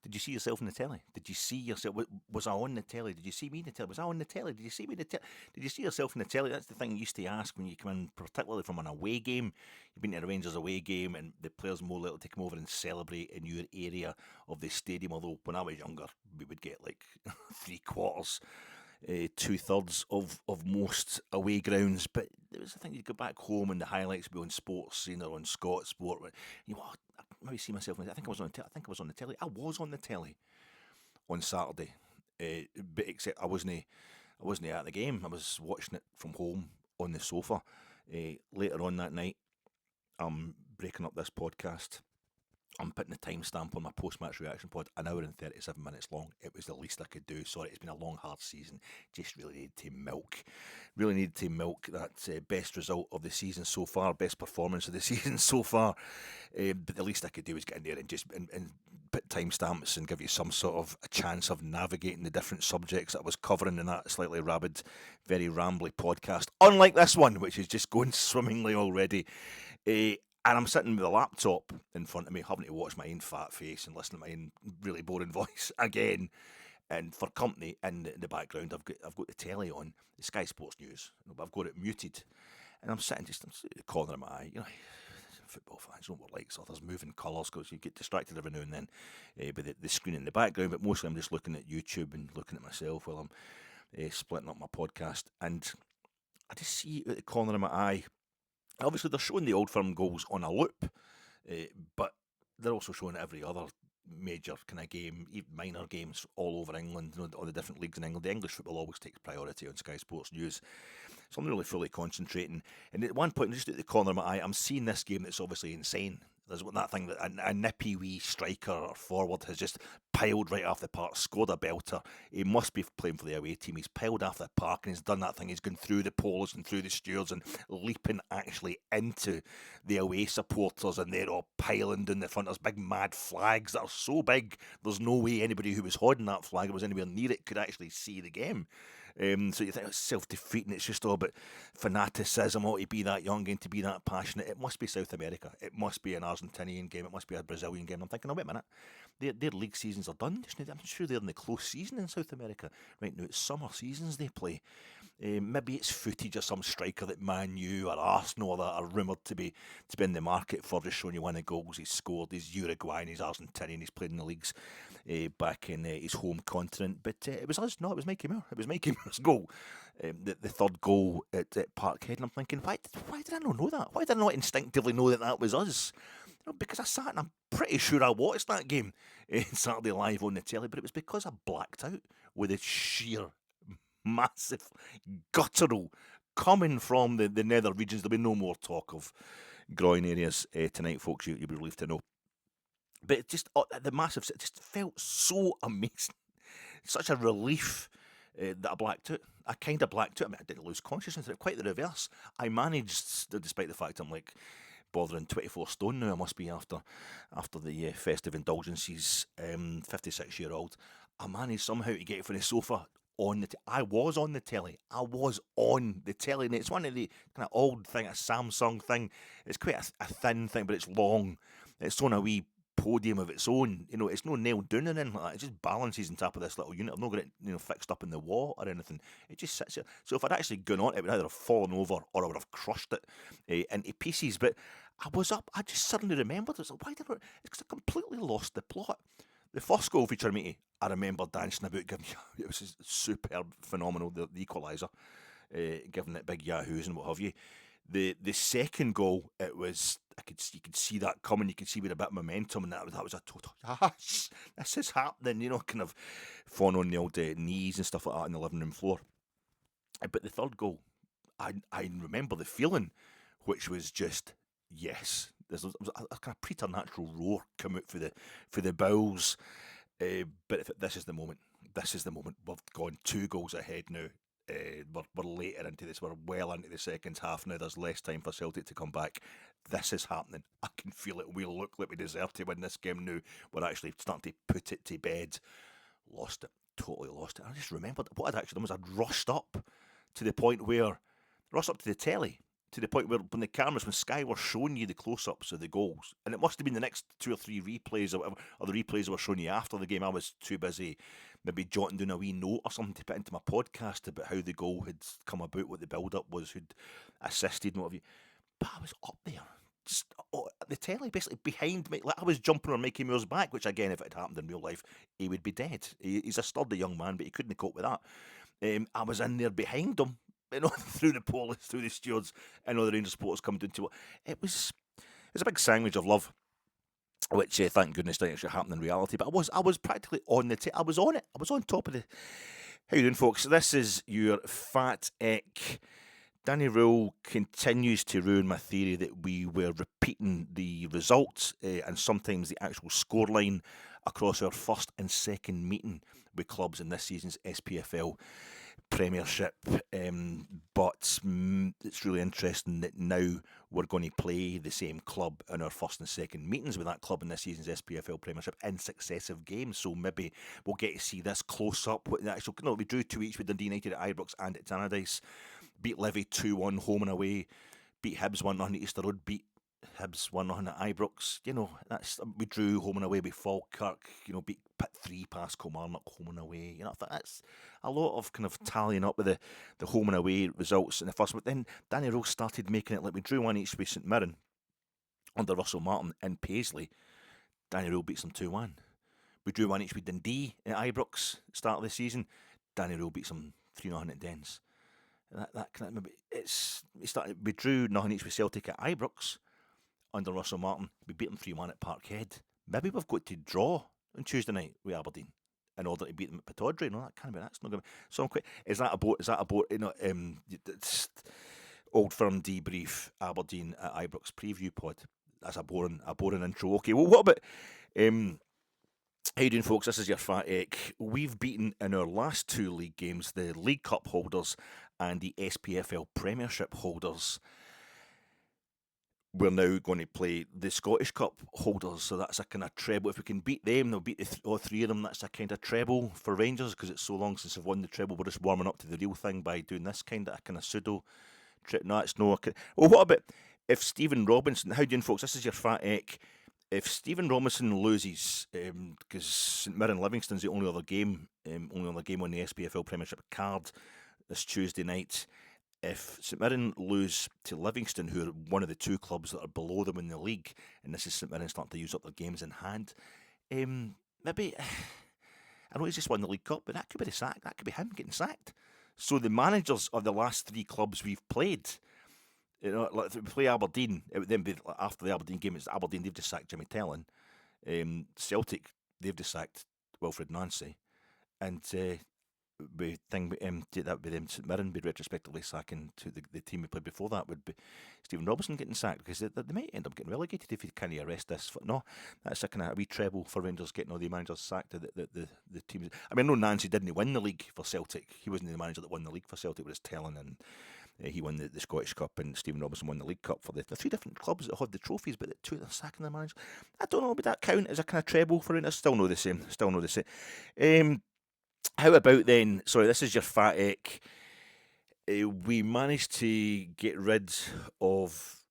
Did you see yourself in the telly? Did you see yourself? Was I on the telly? Did you see me in the telly? Was I on the telly? Did you see me in the telly? Did you see yourself in the telly? That's the thing you used to ask when you come in, particularly from an away game. You've been to a Rangers away game, and the players more likely to come over and celebrate in your area of the stadium. Although when I was younger, we would get like 3/4. 2/3 of most away grounds, but there was a thing you'd go back home and the highlights would be on Sports Scene or on Scott Sport. You know, I maybe see myself. I think I was on. I think I was on the telly. I was on the telly on Saturday, but except I wasn't. I wasn't at the game. I was watching it from home on the sofa. Later on that night, I'm breaking up this podcast. I'm putting a timestamp on my post-match reaction pod, an hour and 37 minutes long. It was the least I could do. Sorry, it's been a long, hard season. Just really needed to milk. Really needed to milk that best result of the season so far, best performance of the season so far. But the least I could do was get in there and just and put timestamps and give you some sort of a chance of navigating the different subjects that I was covering in that slightly rabid, very rambly podcast. Unlike this one, which is just going swimmingly already. And I'm sitting with a laptop in front of me, having to watch my own fat face and listen to my own really boring voice again. And for company in the background, I've got the telly on, the Sky Sports News, but I've got it muted. And I'm sitting just in the corner of my eye, you know. Football fans don't what like so there's moving colours because you get distracted every now and then by the screen in the background, but mostly I'm just looking at YouTube and looking at myself while I'm splitting up my podcast, and I just see at the corner of my eye, obviously they're showing the Old Firm goals on a loop, but they're also showing every other major kind of game, even minor games all over England, you know, all the different leagues in England. The English football always takes priority on Sky Sports News, so I'm really fully concentrating. And at one point, just at the corner of my eye, I'm seeing this game that's obviously insane. There's that thing that a nippy wee striker or forward has just piled right off the park, scored a belter. He must be playing for the away team. He's piled off the park and he's done that thing. He's gone through the poles and through the stewards and leaping actually into the away supporters, and they're all piling down the front. There's big mad flags that are so big, there's no way anybody who was holding that flag or was anywhere near it could actually see the game. So you think it's self-defeating, it's just all about fanaticism, to be that young and to be that passionate. It must be South America, it must be an Argentinian game, it must be a Brazilian game. I'm thinking, oh wait a minute, their league seasons are done. I'm sure they're in the close season in South America. Right now it's summer seasons they play. Maybe it's footage of some striker that Man U or Arsenal that are rumoured to be in the market for, just showing you one of the goals he's scored. He's Uruguayan, he's Argentinian, he's played in the leagues back in his home continent. But it was us, no, it was Mikey Moore. It was Mikey Moore's goal, the third goal at Parkhead. And I'm thinking, why did I not know that? Why did I not instinctively know that was us? You know, because I sat and I'm pretty sure I watched that game Saturday live on the telly, but it was because I blacked out with a sheer massive guttural coming from the nether regions. There'll be no more talk of groin areas tonight, folks, you'll be relieved to know. But it just, the massive, it just felt so amazing. Such a relief that I blacked out. I kind of blacked out. I mean, I didn't lose consciousness. Quite the reverse. I managed, despite the fact I'm like bothering 24 stone now, I must be after the festive indulgences, 56-year-old. I managed somehow to get from the sofa on the I was on the telly. I was on the telly, and it's one of the kind of old thing, a Samsung thing. It's quite a thin thing, but it's long. It's on a wee podium of its own. You know, it's no nailed down or anything like that. It just balances on top of this little unit. I've not got it, fixed up in the wall or anything. It just sits there. So if I'd actually gone on it, would either have fallen over or I would have crushed it into pieces. But I was up. I just suddenly remembered. It's like, why did I? It's because I completely lost the plot. The first goal feature me, I remember dancing about, giving it was superb, phenomenal. The equaliser, giving it big yahoos and what have you. The second goal, it was you could see that coming. You could see with a bit of momentum, and that was a total yes, this is happening. Kind of falling on the old knees and stuff like that on the living room floor. But the third goal, I remember the feeling, which was just yes. There's a kind of preternatural roar come out for the bowels. But this is the moment. This is the moment. We've gone 2 goals ahead now. We're later into this. We're well into the second half now. There's less time for Celtic to come back. This is happening. I can feel it. We look like we deserve to win this game now. We're actually starting to put it to bed. Lost it. Totally lost it. I just remembered what I'd actually done was I'd rushed up to the point where rushed up to the telly to the point where when the cameras, when Sky were showing you the close-ups of the goals, and it must have been the next 2 or 3 replays or whatever, or the replays that were showing you after the game, I was too busy maybe jotting down a wee note or something to put into my podcast about how the goal had come about, what the build-up was, who'd assisted and what have you. But I was up there, just the telly, basically behind me. Like I was jumping on Mickey Moore's back, which again, if it had happened in real life, he would be dead. He's a sturdy young man, but he couldn't cope with that. I was in there behind him, through the police, through the stewards, and all the Rangers supporters coming into it. It was a big sandwich of love, which thank goodness didn't actually happen in reality. But I was practically on the I was on it. I was on top of the. How you doing, folks? This is your Fat Ick. Danny Rule continues to ruin my theory that we were repeating the results and sometimes the actual scoreline across our first and second meeting with clubs in this season's SPFL Premiership. But it's really interesting that now we're going to play the same club in our first and second meetings with that club in this season's SPFL Premiership in successive games. So maybe we'll get to see this close up. We drew 2 each with Dundee United at Ibrox and at Tannadice. Beat Levy 2-1 home and away. Beat Hibs 1-0 at Easter Road. Beat Hibs 1-0 at Ibrox. We drew home and away with Falkirk. Beat Pitt 3 past Kilmarnock home and away. I thought that's a lot of kind of tallying up with the home and away results in the first. But then Danny Rose started making it like we drew 1 each with St Mirren under Russell Martin in Paisley. Danny Rose beats them 2-1. We drew 1 each with Dundee at Ibrox at the start of the season. Danny Rose beats them 3-0 at Dens. That kind of we drew 0 each with Celtic at Ibrox under Russell Martin. We beat them 3-1 at Parkhead. Maybe we've got to draw on Tuesday night with Aberdeen in order to beat them at Pittodrie. No, that's not going to. So I'm quite. Is that a boat? It's Old Firm debrief Aberdeen at Ibrox preview pod. That's a boring intro. Okay, well, what about how you doing, folks? This is your Fat Ick. We've beaten in our last 2 league games the League Cup holders and the SPFL Premiership holders. We're now going to play the Scottish Cup holders, so that's a kind of treble. If we can beat them, they'll beat all 3 of them. That's a kind of treble for Rangers because it's so long since they've won the treble. We're just warming up to the real thing by doing this kind of pseudo. No, it's no. Well, what about if Stephen Robinson? How you doing, folks? This is your Fat Ick. If Stephen Robinson loses, because St Mirren Livingston's the only other game on the SPFL Premiership card this Tuesday night. If St Mirren lose to Livingston, who are one of the 2 clubs that are below them in the league, and this is St Mirren starting to use up their games in hand, maybe I know he's just won the League Cup, but that could be the sack. That could be him getting sacked. So the managers of the last 3 clubs we've played. Like if we play Aberdeen, it would then be after the Aberdeen game. It's Aberdeen. They've just sacked Jimmy Tellin. Celtic, they've just sacked Wilfried Nancy, and that would be them. St Mirren be retrospectively sacking to the team we played before that would be Stephen Robinson getting sacked because they might end up getting relegated if you can't arrest this. No, that's a kind of a wee treble for Rangers getting all the managers sacked. The teams. I mean, I know Nancy didn't win the league for Celtic. He wasn't the manager that won the league for Celtic. It was Tellin and. He won the Scottish Cup and Stephen Robinson won the League Cup for the 3 different clubs that had the trophies, but the 2 that are sacking the manager. I don't know, would that count as a kind of treble for it? Still no the same. How about then? Sorry, this is your Fat Ick. We managed to get rid of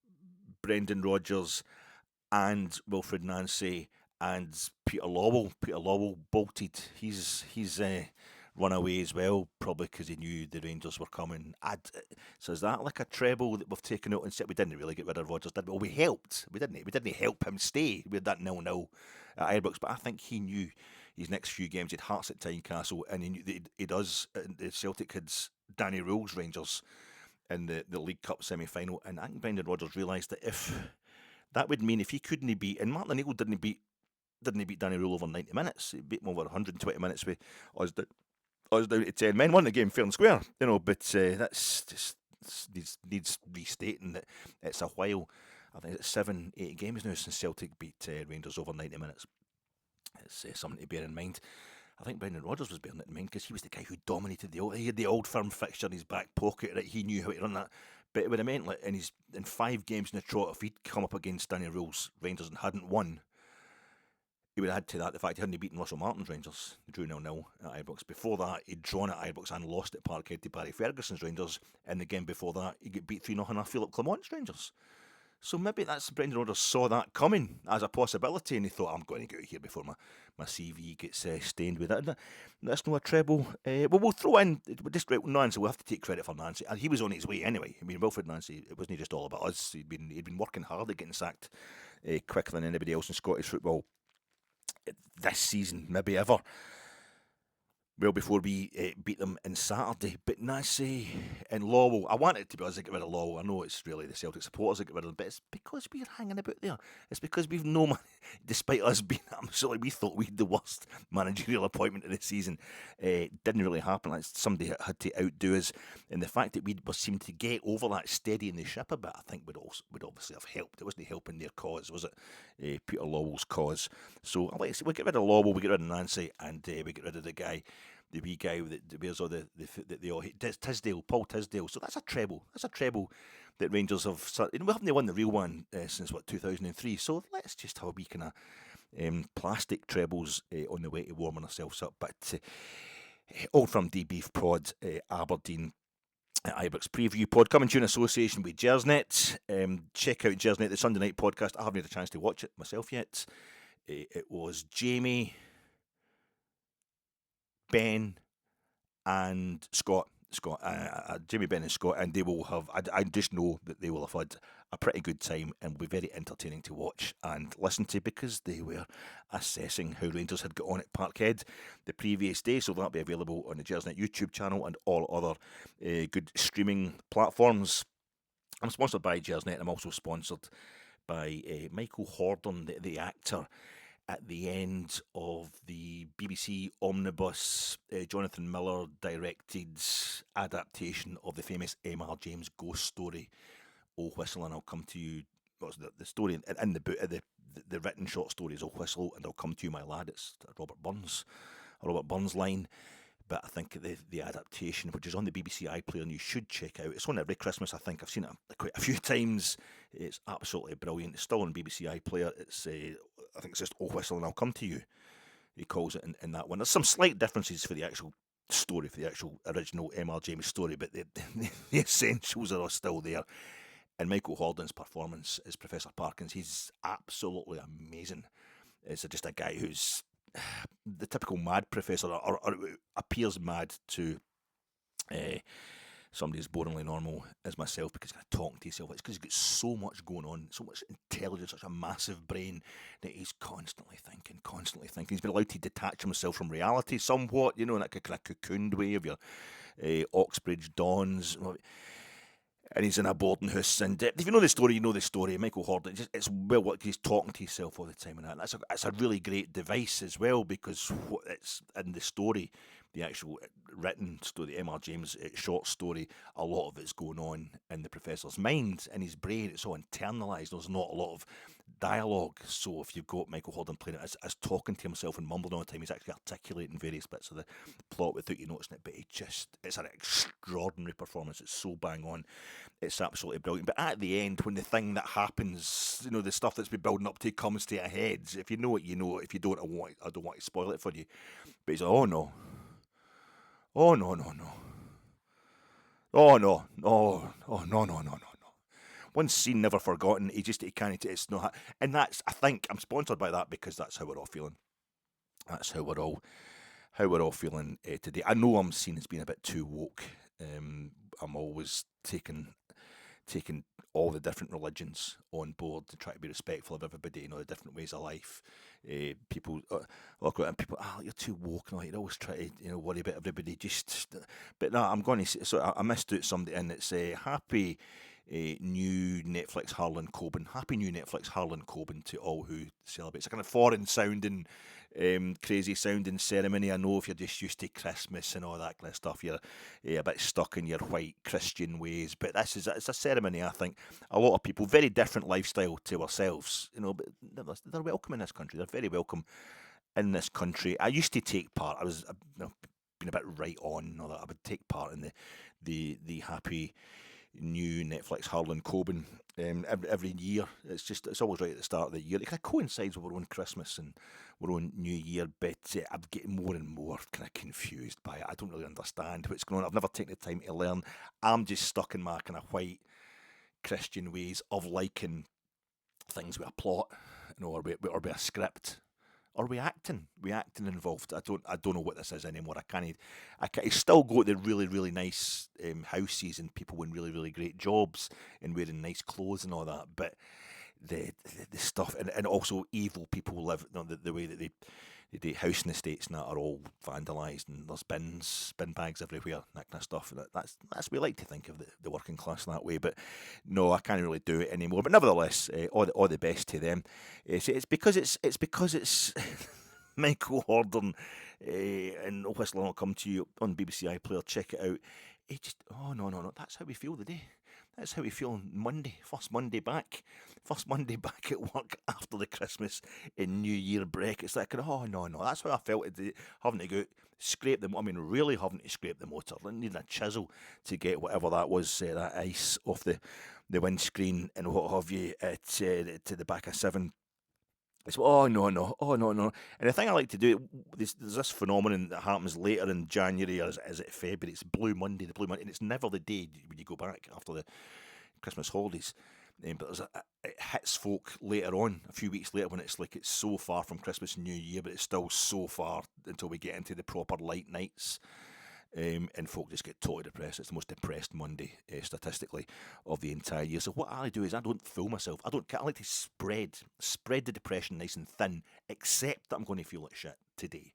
Brendan Rodgers and Wilfried Nancy and Peter Lawwell. Peter Lawwell bolted. He's run away as well, probably because he knew the Rangers were coming. So is that like a treble that we've taken out and said we didn't really get rid of Rodgers, did we? Well, we helped. We didn't help him stay. We had that 0-0 at Ibrox, but I think he knew his next few games. He had Hearts at Tynecastle, and he knew that he does. The Celtic had Danny Rule's Rangers in the League Cup semi-final, and I think Brendan Rodgers realised that if that would mean if he couldn't beat, and Martin O'Neill didn't beat Danny Rule over 90 minutes. He beat him over 120 minutes with us down to 10 men. Won the game fair and square, but that's just needs restating that it's a while. I think it's 7-8 games now since Celtic beat Rangers over 90 minutes. It's something to bear in mind. I think Brendan Rodgers was bearing it in mind because he was the guy who dominated he had the Old Firm fixture in his back pocket. Right, he knew how to run that. But it would have meant like in 5 games in the trot, if he'd come up against Danny Rule's Rangers and hadn't won, he would have had to that the fact he hadn't beaten Russell Martin's Rangers. They drew 0-0 at Ibrox. Before that, he'd drawn at Ibrox and lost at Parkhead to Barry Ferguson's Rangers. And again before that, he got beat 3-0 off Philip Clement's Rangers. So maybe that's Brendan Rodgers saw that coming as a possibility, and he thought, I'm going to get out here before my CV gets stained with that. That's not a treble. Well, we'll throw in just Nancy. We'll have to take credit for Nancy. And he was on his way anyway. I mean, Wilfried Nancy, it wasn't just all about us. He'd been working hard at getting sacked quicker than anybody else in Scottish football this season, maybe ever. Well, before we beat them on Saturday. But Nancy and Lowell, I want it to be us to get rid of Lowell. I know it's really the Celtic supporters that get rid of them, but it's because we're hanging about there. It's because we've no money, despite us being absolutely, we thought we had the worst managerial appointment of the season. Didn't really happen. Like somebody had to outdo us. And the fact that we seemed to get over that steadying the ship a bit, I think would obviously have helped. It wasn't helping their cause, was it? Peter Lowell's cause. So we get rid of Lowell, we get rid of Nancy, and we get rid of the wee guy that wears all the they all hate, Tisdale, Paul Tisdale. So that's a treble. That's a treble that Rangers have. We haven't won the real one since 2003. So let's just have a wee kind of plastic trebles on the way to warming ourselves up. But all from Debrief Prod, Aberdeen. Ibrox preview pod coming to you in association with Gersnet. Check out Gersnet, the Sunday night podcast. I haven't had a chance to watch it myself yet. It was Jamie, Ben and Scott, Jamie, Ben and Scott, and they will have, I just know that they will have had a pretty good time and will be very entertaining to watch and listen to, because they were assessing how Rangers had got on at Parkhead the previous day. So that'll be available on the Gersnet YouTube channel and all other good streaming platforms. I'm sponsored by Gersnet. I'm also sponsored by Michael Hordern, the actor, at the end of the BBC Omnibus, Jonathan Miller directed adaptation of the famous M.R. James ghost story, Oh Whistle, and I'll come to you. What's the story in the book? The written short story is Oh Whistle, and I'll come to you, my lad. It's a Robert Burns line. But I think the adaptation, which is on the BBC iPlayer, and you should check out. It's on every Christmas, I think. I've seen it quite a few times. It's absolutely brilliant. It's still on BBC iPlayer. It's I think it's just Oh Whistle and I'll Come to You. He calls it in that one. There's some slight differences for the actual story, for the actual original M.R. James story, but the essentials are all still there. And Michael Hordern's performance as Professor Parkins, he's absolutely amazing. It's just a guy who's the typical mad professor, or appears mad to somebody as boringly normal as myself, because he's kind of talking to himself. It's because he's got so much going on, so much intelligence, such a massive brain, that he's constantly thinking. He's been allowed to detach himself from reality somewhat, in that kind of cocooned way of your Oxbridge Dons. And he's in a boarding house, and if you know the story, you know the story. Michael Hordern, it's well what he's talking to himself all the time, and that's a really great device as well, because it's in the story, the actual written story, the M.R. James short story, a lot of it's going on in the professor's mind, in his brain. It's all internalised. There's not a lot of dialogue. So if you've got Michael Hordern playing it as talking to himself and mumbling all the time, he's actually articulating various bits of the plot without you noticing it. But it's an extraordinary performance. It's so bang on. It's absolutely brilliant. But at the end, when the thing that happens, the stuff that's been building up to comes to a head, if you know it, you know it. If you don't, I don't want to spoil it for you. But he's like, oh no. Oh no. Oh no. Oh no. One scene never forgotten. He can't. It's not. And I think I'm sponsored by that, because that's how we're all feeling. That's how we're all feeling today. I know I'm seen as being a bit too woke. I'm always taking all the different religions on board to try to be respectful of everybody, the different ways of life. People look at it and people, you're too woke, you always try to worry about everybody. But no, I'm going to say, so I missed out somebody, and it's happy new Netflix Harlan Coben. Happy new Netflix Harlan Coben to all who celebrate. It's a kind of foreign sounding, crazy sounding ceremony. I know if you're just used to Christmas and all that kind of stuff, you're a bit stuck in your white Christian ways. But it's a ceremony, I think. A lot of people, very different lifestyle to ourselves, but they're welcome in this country. They're very welcome in this country. I used to take part. I was been a bit right on, or that I would take part in the happy new Netflix Harlan Coben every year. It's always right at the start of the year. It kind of coincides with our own Christmas and our own New Year, but I'm getting more and more kind of confused by it. I don't really understand what's going on. I've never taken the time to learn. I'm just stuck in my kind of white Christian ways of liking things with a plot, or with a script. Or we acting involved. I don't know what this is anymore. I can't. Still go to the really, really nice houses and people in really, really great jobs and wearing nice clothes and all that. But the stuff and also evil people live, the way that the house and estates and that are all vandalised and there's bin bags everywhere, that kind of stuff. That's we like to think of the working class that way, but no, I can't really do it anymore. But nevertheless, all the best to them. It's because it's Michael Hordern and Whistler will come to you on BBC iPlayer. Check it out. It just no. That's how we feel today. That's how we feel on Monday. First Monday back at work after the Christmas and New Year break. It's like, no. That's how I felt today, having to go scrape them. I mean, really having to scrape the motor. Needing a chisel to get whatever that was, that ice off the windscreen and what have you, to the back of 7. It's no. And the thing I like to do, there's this phenomenon that happens later in January or is it February? It's Blue Monday, and it's never the day when you go back after the Christmas holidays. But it hits folk later on, a few weeks later, when it's like it's so far from Christmas and New Year, but it's still so far until we get into the proper light nights. And folk just get totally depressed. It's the most depressed Monday, statistically, of the entire year. So what I do is I don't fool myself. I like to spread the depression nice and thin, except that I'm going to feel like shit today.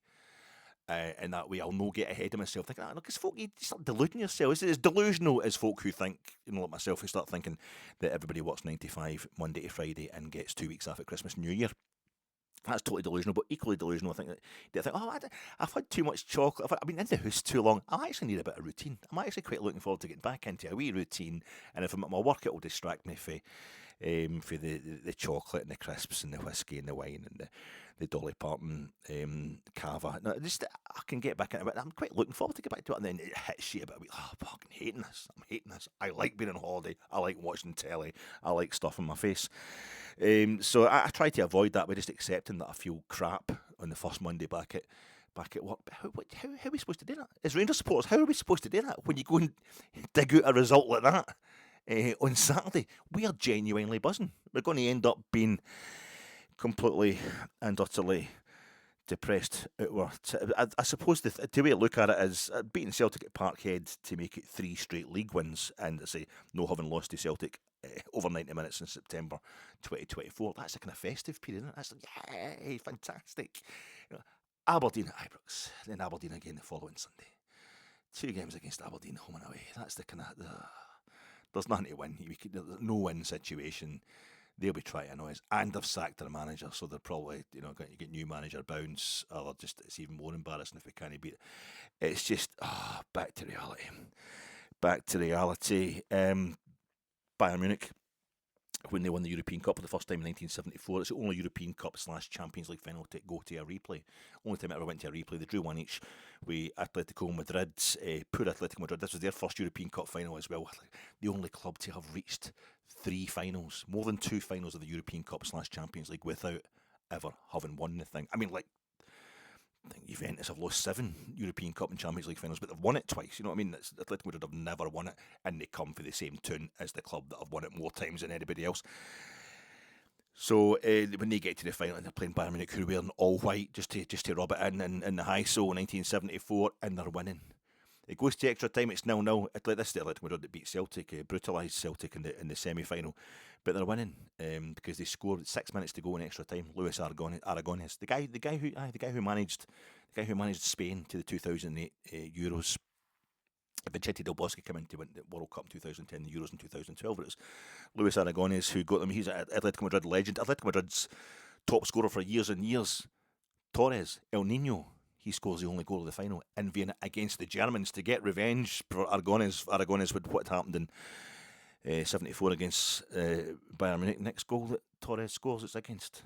And that way I'll no get ahead of myself thinking, because folk, you start deluding yourself. It's as delusional as folk who think, like myself, who start thinking that everybody works 9 to 5 Monday to Friday and gets 2 weeks off at Christmas and New Year. That's totally delusional, but equally delusional. I think that they think, I've had too much chocolate. I've been in the house too long. I actually need a bit of routine. I'm actually quite looking forward to getting back into a wee routine. And if I'm at my work, it will distract me for the chocolate and the crisps and the whiskey and the wine and the Dolly Parton cava. No, I can get back into it. I'm quite looking forward to get back to it. And then it hits you a bit. I'm fucking hating this. I'm hating this. I like being on holiday. I like watching telly. I like stuff in my face. So I try to avoid that by just accepting that I feel crap on the first Monday back at work. But how are we supposed to do that? As Rangers supporters, how are we supposed to do that when you go and dig out a result like that on Saturday? We are genuinely buzzing. We're going to end up being completely and utterly depressed outward. I suppose the way to look at it is beating Celtic at Parkhead to make it 3 straight league wins, and I say no having lost to Celtic over 90 minutes in September 2024. That's a kind of festive period, isn't it? That's like, yay, fantastic. Aberdeen at Ibrox, then Aberdeen again the following Sunday. 2 games against Aberdeen, home and away. That's the kind of there's nothing to win. There's no win situation. They'll be trying to annoy us, and they've sacked their manager, so they're probably going to get new manager bounce, or it's even more embarrassing if we can't beat it. It's just back to reality. Bayern Munich, when they won the European Cup for the first time in 1974, it's the only European Cup / Champions League final to go to a replay. Only time it ever went to a replay. They drew 1-1 with Atletico Madrid. Poor Atletico Madrid. This was their first European Cup final as well. The only club to have reached 3 finals, more than 2 finals of the European Cup / Champions League without ever having won the thing. I mean, I think Juventus have lost 7 European Cup and Champions League finals, but they've won it twice. You know what I mean? Atletico Madrid have never won it, and they come for the same tune as the club that have won it more times than anybody else. So when they get to the final, and they're playing Bayern Munich, who are wearing all white just to rub it in the high so 1974, and they're winning. It goes to extra time. It's 0-0. This is the Atletico Madrid that beat Celtic, brutalised Celtic in the semi-final, but they're winning because they scored 6 minutes to go in extra time. Luis Aragonés, the guy who managed Spain to the 2008 Euros. Vicente Del Bosque came in to win the World Cup in 2010, the Euros in 2012. But it was Luis Aragonés who got them. He's an Atletico Madrid legend. Atletico Madrid's top scorer for years and years, Torres, El Nino. He scores the only goal of the final in Vienna against the Germans to get revenge for Aragonés with what happened in 74 against Bayern Munich. Next goal that Torres scores, it's against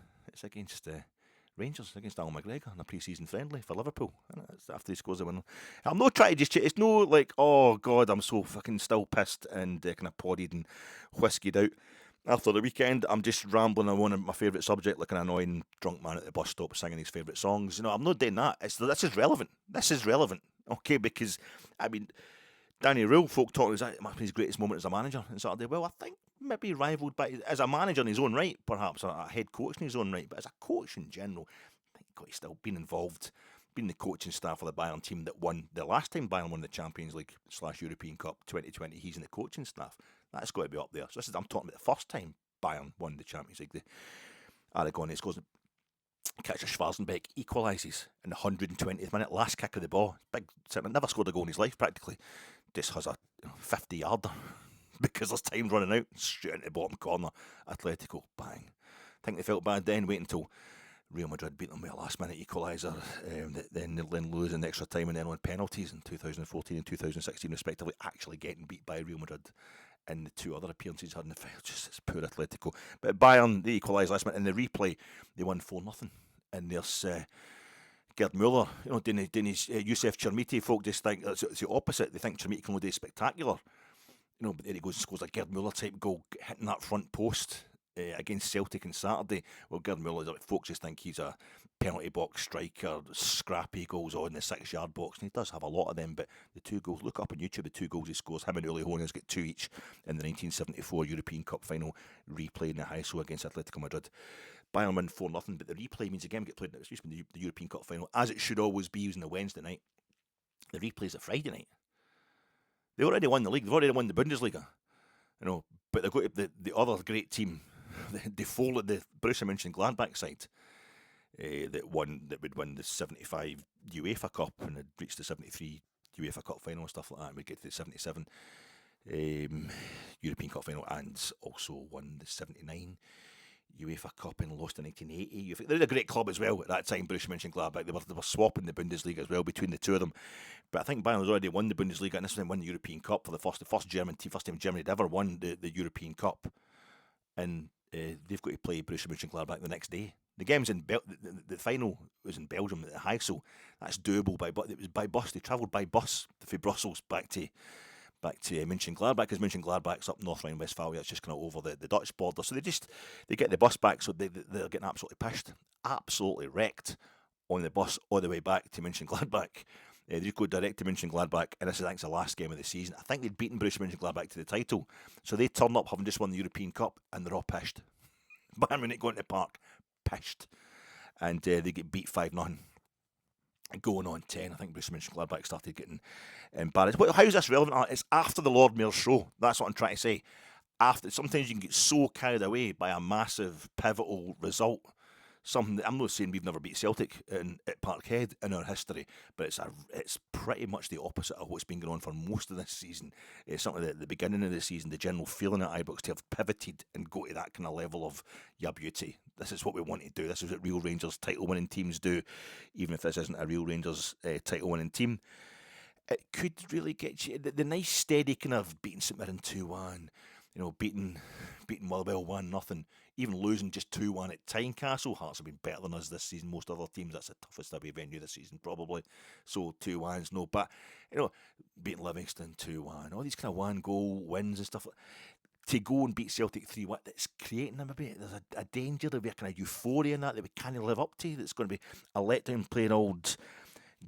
Rangers against Al McGregor in a pre-season friendly for Liverpool. And that's after he scores the winner. I'm not trying to just... It's no like, oh, God, I'm so fucking still pissed and kind of podded and whiskied out after the weekend. I'm just rambling on one of my favourite subject, like an annoying drunk man at the bus stop singing his favourite songs. You know, I'm not doing that. This is relevant. This is relevant, okay? Because, I mean, Danny Rule, folk talking, it must be his greatest moment as a manager on Saturday. Well, I think maybe rivaled by, as a manager in his own right, perhaps, or a head coach in his own right, but as a coach in general, I think he's still been involved, been the coaching staff of the Bayern team that won, the last time Bayern won the Champions League / European Cup 2020, he's in the coaching staff. That's got to be up there. So I'm talking about the first time Bayern won the Champions League. The Aragon scores, catches Schwarzenbeck, equalises in the 120th minute, last kick of the ball. Big, never scored a goal in his life practically. Just has a 50-yarder because there's time running out, straight into the bottom corner. Atletico, bang. Think they felt bad then, wait until Real Madrid beat them with a last-minute equaliser, then lose in extra time and then on penalties in 2014 and 2016 respectively, actually getting beat by Real Madrid in the two other appearances had in the final. Just it's poor Atletico. But Bayern, they equalised last minute. In the replay, they won 4-0. And there's Gerd Muller, you know, doing his Youssef Chermiti. Folk just think it's the opposite. They think Chermiti can only do spectacular. You know, but there he goes and scores a Gerd Muller type goal, hitting that front post against Celtic on Saturday. Well, Gerd Muller, folks just think he's a penalty box striker, scrappy goals on the 6-yard box, and he does have a lot of them. But the two goals, look up on YouTube, the two goals he scores, him and Uli Hoeneß get two each in the 1974 European Cup final, replay in the Heysel against Atletico Madrid. Bayern win 4-0, but the replay means the game gets played in the European Cup final, as it should always be, using the Wednesday night. The replay's a Friday night. They already won the league, they've already won the Bundesliga, you know, but they've got the other great team, they folded the Borussia Mönchengladbach side, that would win the 75 UEFA Cup and had reached the 73 UEFA Cup final and stuff like that, and we'd get to the 77 European Cup final, and also won the 79 UEFA Cup and lost in 1980. They're a great club as well at that time, Borussia Mönchengladbach. They were swapping the Bundesliga as well between the two of them. But I think Bayern has already won the Bundesliga, and this time won the European Cup for the first German team, first time Germany had ever won the European Cup. And they've got to play Borussia Mönchengladbach the next day. The game's in the final was in Belgium at the Heysel. That's doable it was by bus. They travelled by bus from Brussels back to Mönchengladbach, because Mönchengladbach's up North Rhine-Westphalia. It's just kind of over the Dutch border. So they get the bus back, so they're getting absolutely pissed, absolutely wrecked on the bus all the way back to Mönchengladbach. They just go direct to Mönchengladbach, and this is, I think, the last game of the season. I think they'd beaten Borussia Mönchengladbach to the title, so they turn up having just won the European Cup, and they're all pissed. Bayern Munich go into the park, pissed, and they get beat 5-0. Going on 10, I think Borussia Mönchengladbach started getting embarrassed. How is this relevant? It's after the Lord Mayor's show. That's what I'm trying to say. Sometimes you can get so carried away by a massive pivotal result. Something that I'm not saying we've never beat Celtic at Parkhead in our history, but it's pretty much the opposite of what's been going on for most of this season. It's something that at the beginning of the season, the general feeling at Ibrox to have pivoted and go to that kind of level of, yeah, beauty. This is what we want to do. This is what real Rangers title-winning teams do, even if this isn't a real Rangers title-winning team. It could really get you the nice steady kind of beating St Mirren 2-1, you know, beating Motherwell 1-0, even losing just 2-1 at Tynecastle. Hearts have been better than us this season. Most other teams, that's the toughest away venue this season probably. So 2-1's no, but you know, beating Livingston 2-1, all these kind of one-goal wins and stuff. To go and beat Celtic 3-1, that's creating them a bit. There's a danger, there'll be a kind of euphoria in that we can't live up to. That's going to be a letdown playing old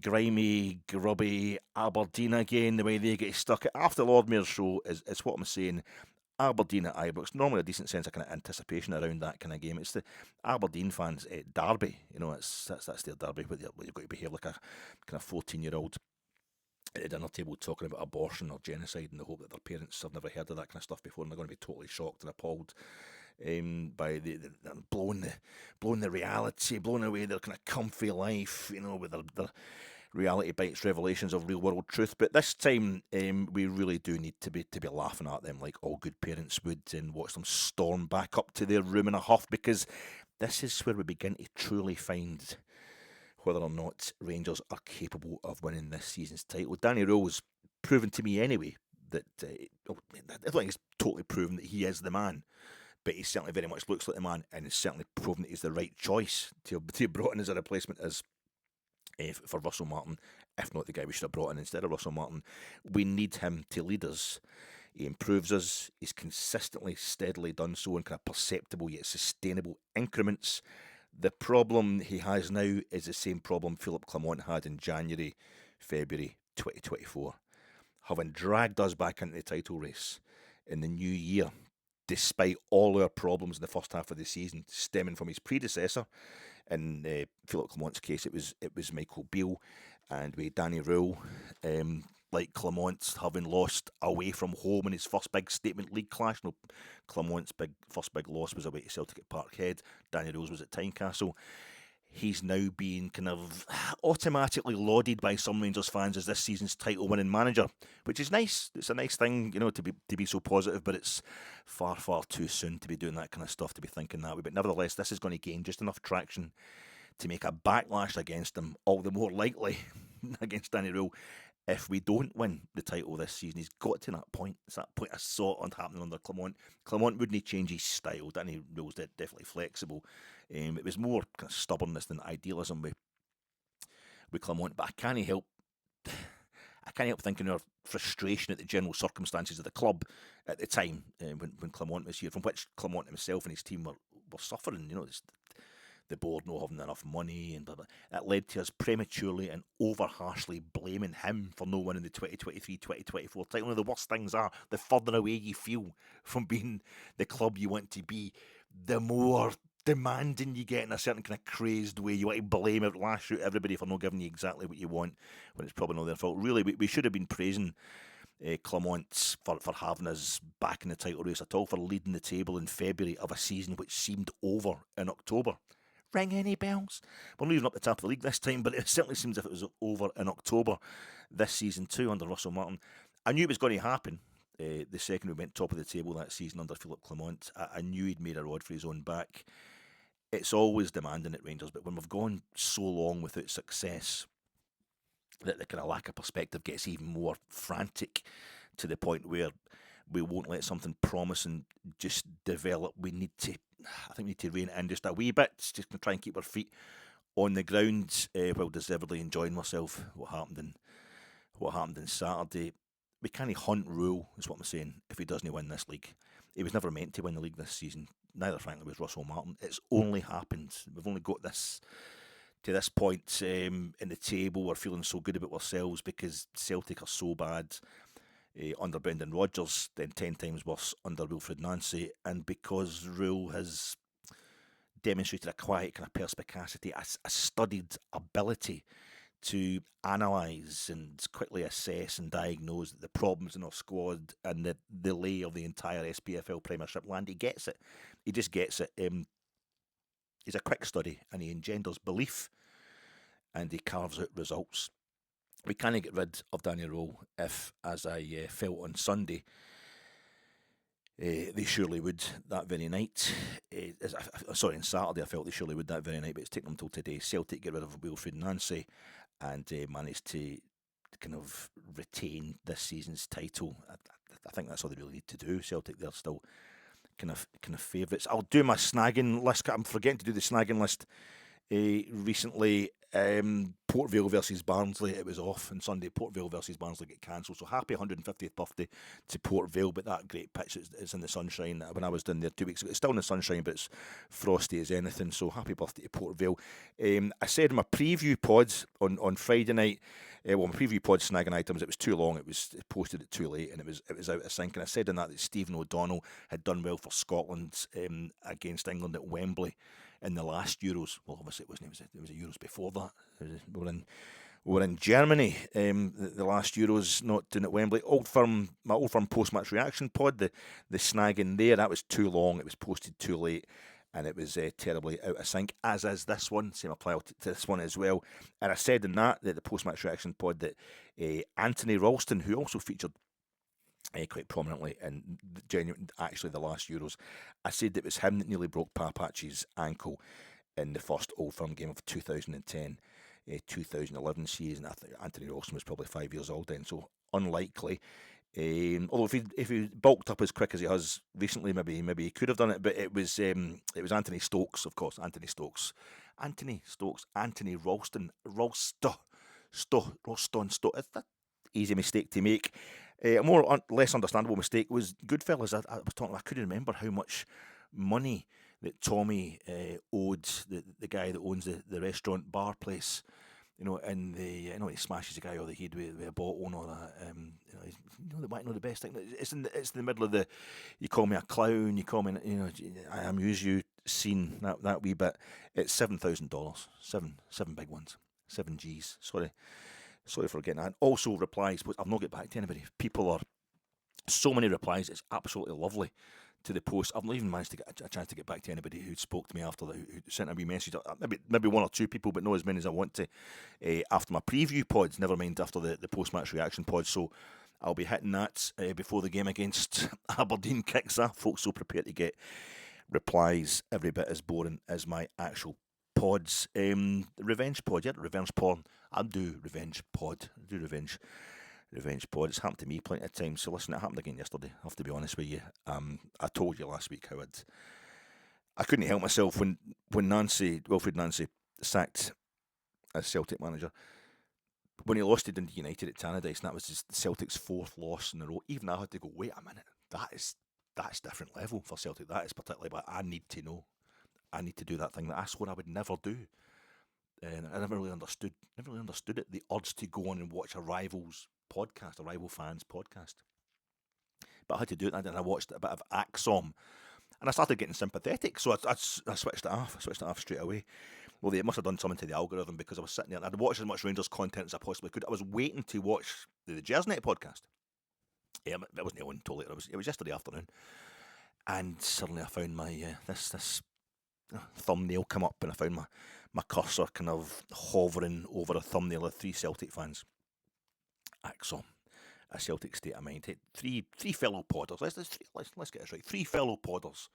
grimy, grubby Aberdeen again, the way they get stuck. After Lord Mayor's show is what I'm saying. Aberdeen at Ibrox, normally a decent sense of kind of anticipation around that kind of game. It's the Aberdeen fans' derby, you know, that's their derby, where you've got to behave like a kind of 14-year-old at the dinner table talking about abortion or genocide in the hope that their parents have never heard of that kind of stuff before, and they're going to be totally shocked and appalled by the blowing the reality, blowing away their kind of comfy life, you know, with their reality bites revelations of real world truth. But this time we really do need to be laughing at them like all good parents would, and watch them storm back up to their room in a huff, because this is where we begin to truly find whether or not Rangers are capable of winning this season's title. Danny Rose proven to me anyway that I think he's totally proven that he is the man, but he certainly very much looks like the man, and has certainly proven that he's the right choice to be brought in as a replacement as for Russell Martin, if not the guy we should have brought in instead of Russell Martin. We need him to lead us. He improves us. He's consistently, steadily done so in kind of perceptible yet sustainable increments. The problem he has now is the same problem Philippe Clement had in January, February 2024. Having dragged us back into the title race in the new year, despite all our problems in the first half of the season stemming from his predecessor. In Philippe Clement's case, it was Michael Beale, and with Danny Rule, like Clement having lost away from home in his first big statement league clash. No, Clement's first big loss was away to Celtic at Parkhead. Danny Rule's was at Tynecastle. He's now being kind of automatically lauded by some Rangers fans as this season's title-winning manager, which is nice. It's a nice thing, to be so positive, but it's far, far too soon to be doing that kind of stuff, to be thinking that way. But nevertheless, this is going to gain just enough traction to make a backlash against him, all the more likely against Danny Rule, if we don't win the title this season. He's got to that point. It's that point I saw it happening under Clement. Clement wouldn't change his style. Danny Rule's definitely flexible. It was more kind of stubbornness than idealism with Clement. But I can't help thinking of frustration at the general circumstances of the club at the time when Clement was here, from which Clement himself and his team were suffering. The board not having enough money, and blah, blah. That led to us prematurely and over harshly blaming him for no winning the 2023-2024 title. One of the worst things are, the further away you feel from being the club you want to be, the more demanding you get in a certain kind of crazed way. You want to blame it, lash out everybody for not giving you exactly what you want when it's probably not their fault. Really, we should have been praising Clement for having us back in the title race at all, for leading the table in February of a season which seemed over in October. Ring any bells? We're not even up the top of the league this time, but it certainly seems as if it was over in October this season too under Russell Martin. I knew it was going to happen the second we went top of the table that season under Philippe Clement. I knew he'd made a rod for his own back. It's always demanding at Rangers, but when we've gone so long without success, that the kind of lack of perspective gets even more frantic, to the point where we won't let something promising just develop. I think we need to rein it in just a wee bit, just to try and keep our feet on the ground, while deservedly enjoying myself. What happened in Saturday. We can't hunt Rule, is what I'm saying, if he doesn't win this league. He was never meant to win the league this season. Neither, frankly, was Russell Martin. It's only happened. We've only got this to this point in the table. We're feeling so good about ourselves because Celtic are so bad under Brendan Rodgers, then 10 times worse under Wilfried Nancy, and because Rule has demonstrated a quiet kind of perspicacity, a studied ability to analyse and quickly assess and diagnose the problems in our squad and the lay of the entire SPFL Premiership land. He gets it. He just gets it. He's a quick study, and he engenders belief, and he carves out results. We can't get rid of Danny Rule if, as I felt on Sunday, they surely would that very night. On Saturday I felt they surely would that very night, but it's taken them until today. Celtic get rid of Wilfried Nancy and managed to kind of retain this season's title. I think that's all they really need to do. Celtic, they're still kind of favourites. I'll do my snagging list. I'm forgetting to do the snagging list recently. Port Vale versus Barnsley, it was off on Sunday. Port Vale versus Barnsley get cancelled, so happy 150th birthday to Port Vale. But that great pitch is in the sunshine. When I was down there 2 weeks ago, it's still in the sunshine, but it's frosty as anything, so happy birthday to Port Vale. I said in my preview pods on Friday night, my preview pod snagging items, it was too long, it was posted it too late, and it was out of sync. And I said in that Stephen O'Donnell had done well for Scotland against England at Wembley in the last Euros. Well, obviously it wasn't. It was a Euros before that. We were in Germany. The last Euros, not doing at Wembley. My Old Firm post-match reaction pod, the snagging there, that was too long. It was posted too late, and it was terribly out of sync. As is this one. Same apply to this one as well. And I said in that the post-match reaction pod that Anthony Ralston, who also featured quite prominently in actually the last Euros, I said it was him that nearly broke Parpatch's ankle in the first Old Firm game of 2010-2011 season. I think Anthony Ralston was probably 5 years old then, so unlikely. Although if he bulked up as quick as he has recently, maybe he could have done it. But it was Anthony Stokes, of course. Anthony Stokes, Anthony Ralston. It's that easy mistake to make. A less understandable mistake was Goodfellas. I was talking. I couldn't remember how much money that Tommy owed the guy that owns the restaurant bar place. And he smashes the guy over the head with a bottle and all that. They might know the best thing. It's in the middle of the, you call me a clown, you call me, I amuse you scene, that wee bit. It's $7,000, seven big ones, 7 G's. Sorry for forgetting that. And also replies, but I've not got back to anybody. People are, so many replies, it's absolutely lovely to the post. I've not even managed to get a chance to get back to anybody who spoke to me after who sent a wee message. Maybe one or two people, but not as many as I want to. After my preview pods, never mind after the post-match reaction pods. So I'll be hitting that before the game against Aberdeen kicks off. Folks, so prepare to get replies every bit as boring as my actual pods. Revenge pod, yeah, revenge porn. I do revenge pod. Revenge pod. It's happened to me plenty of times. So listen, it happened again yesterday. I have to be honest with you. I told you last week how I couldn't help myself when Wilfried Nancy sacked as Celtic manager. When he lost to Dundee United at Tannadice, and that was just Celtic's 4th loss in a row. Even I had to go, wait a minute, that's different level for Celtic. That is particularly, but I need to know. I need to do that thing that I swore I would never do. And I never really understood it. The urge to go on and watch a rival fans podcast. But I had to do it, and then I watched a bit of Axom, and I started getting sympathetic. So I switched it off. Straight away. Well, they must have done something to the algorithm, because I was sitting there and I'd watched as much Rangers content as I possibly could. I was waiting to watch the Jersnet podcast. Yeah, it wasn't on until later. It was yesterday afternoon, and suddenly I found my this thumbnail come up, and I found my cursor kind of hovering over a thumbnail of 3 Celtic fans. Axom, a Celtic state of mind. Three fellow podders. Let's get this right. 3 fellow podders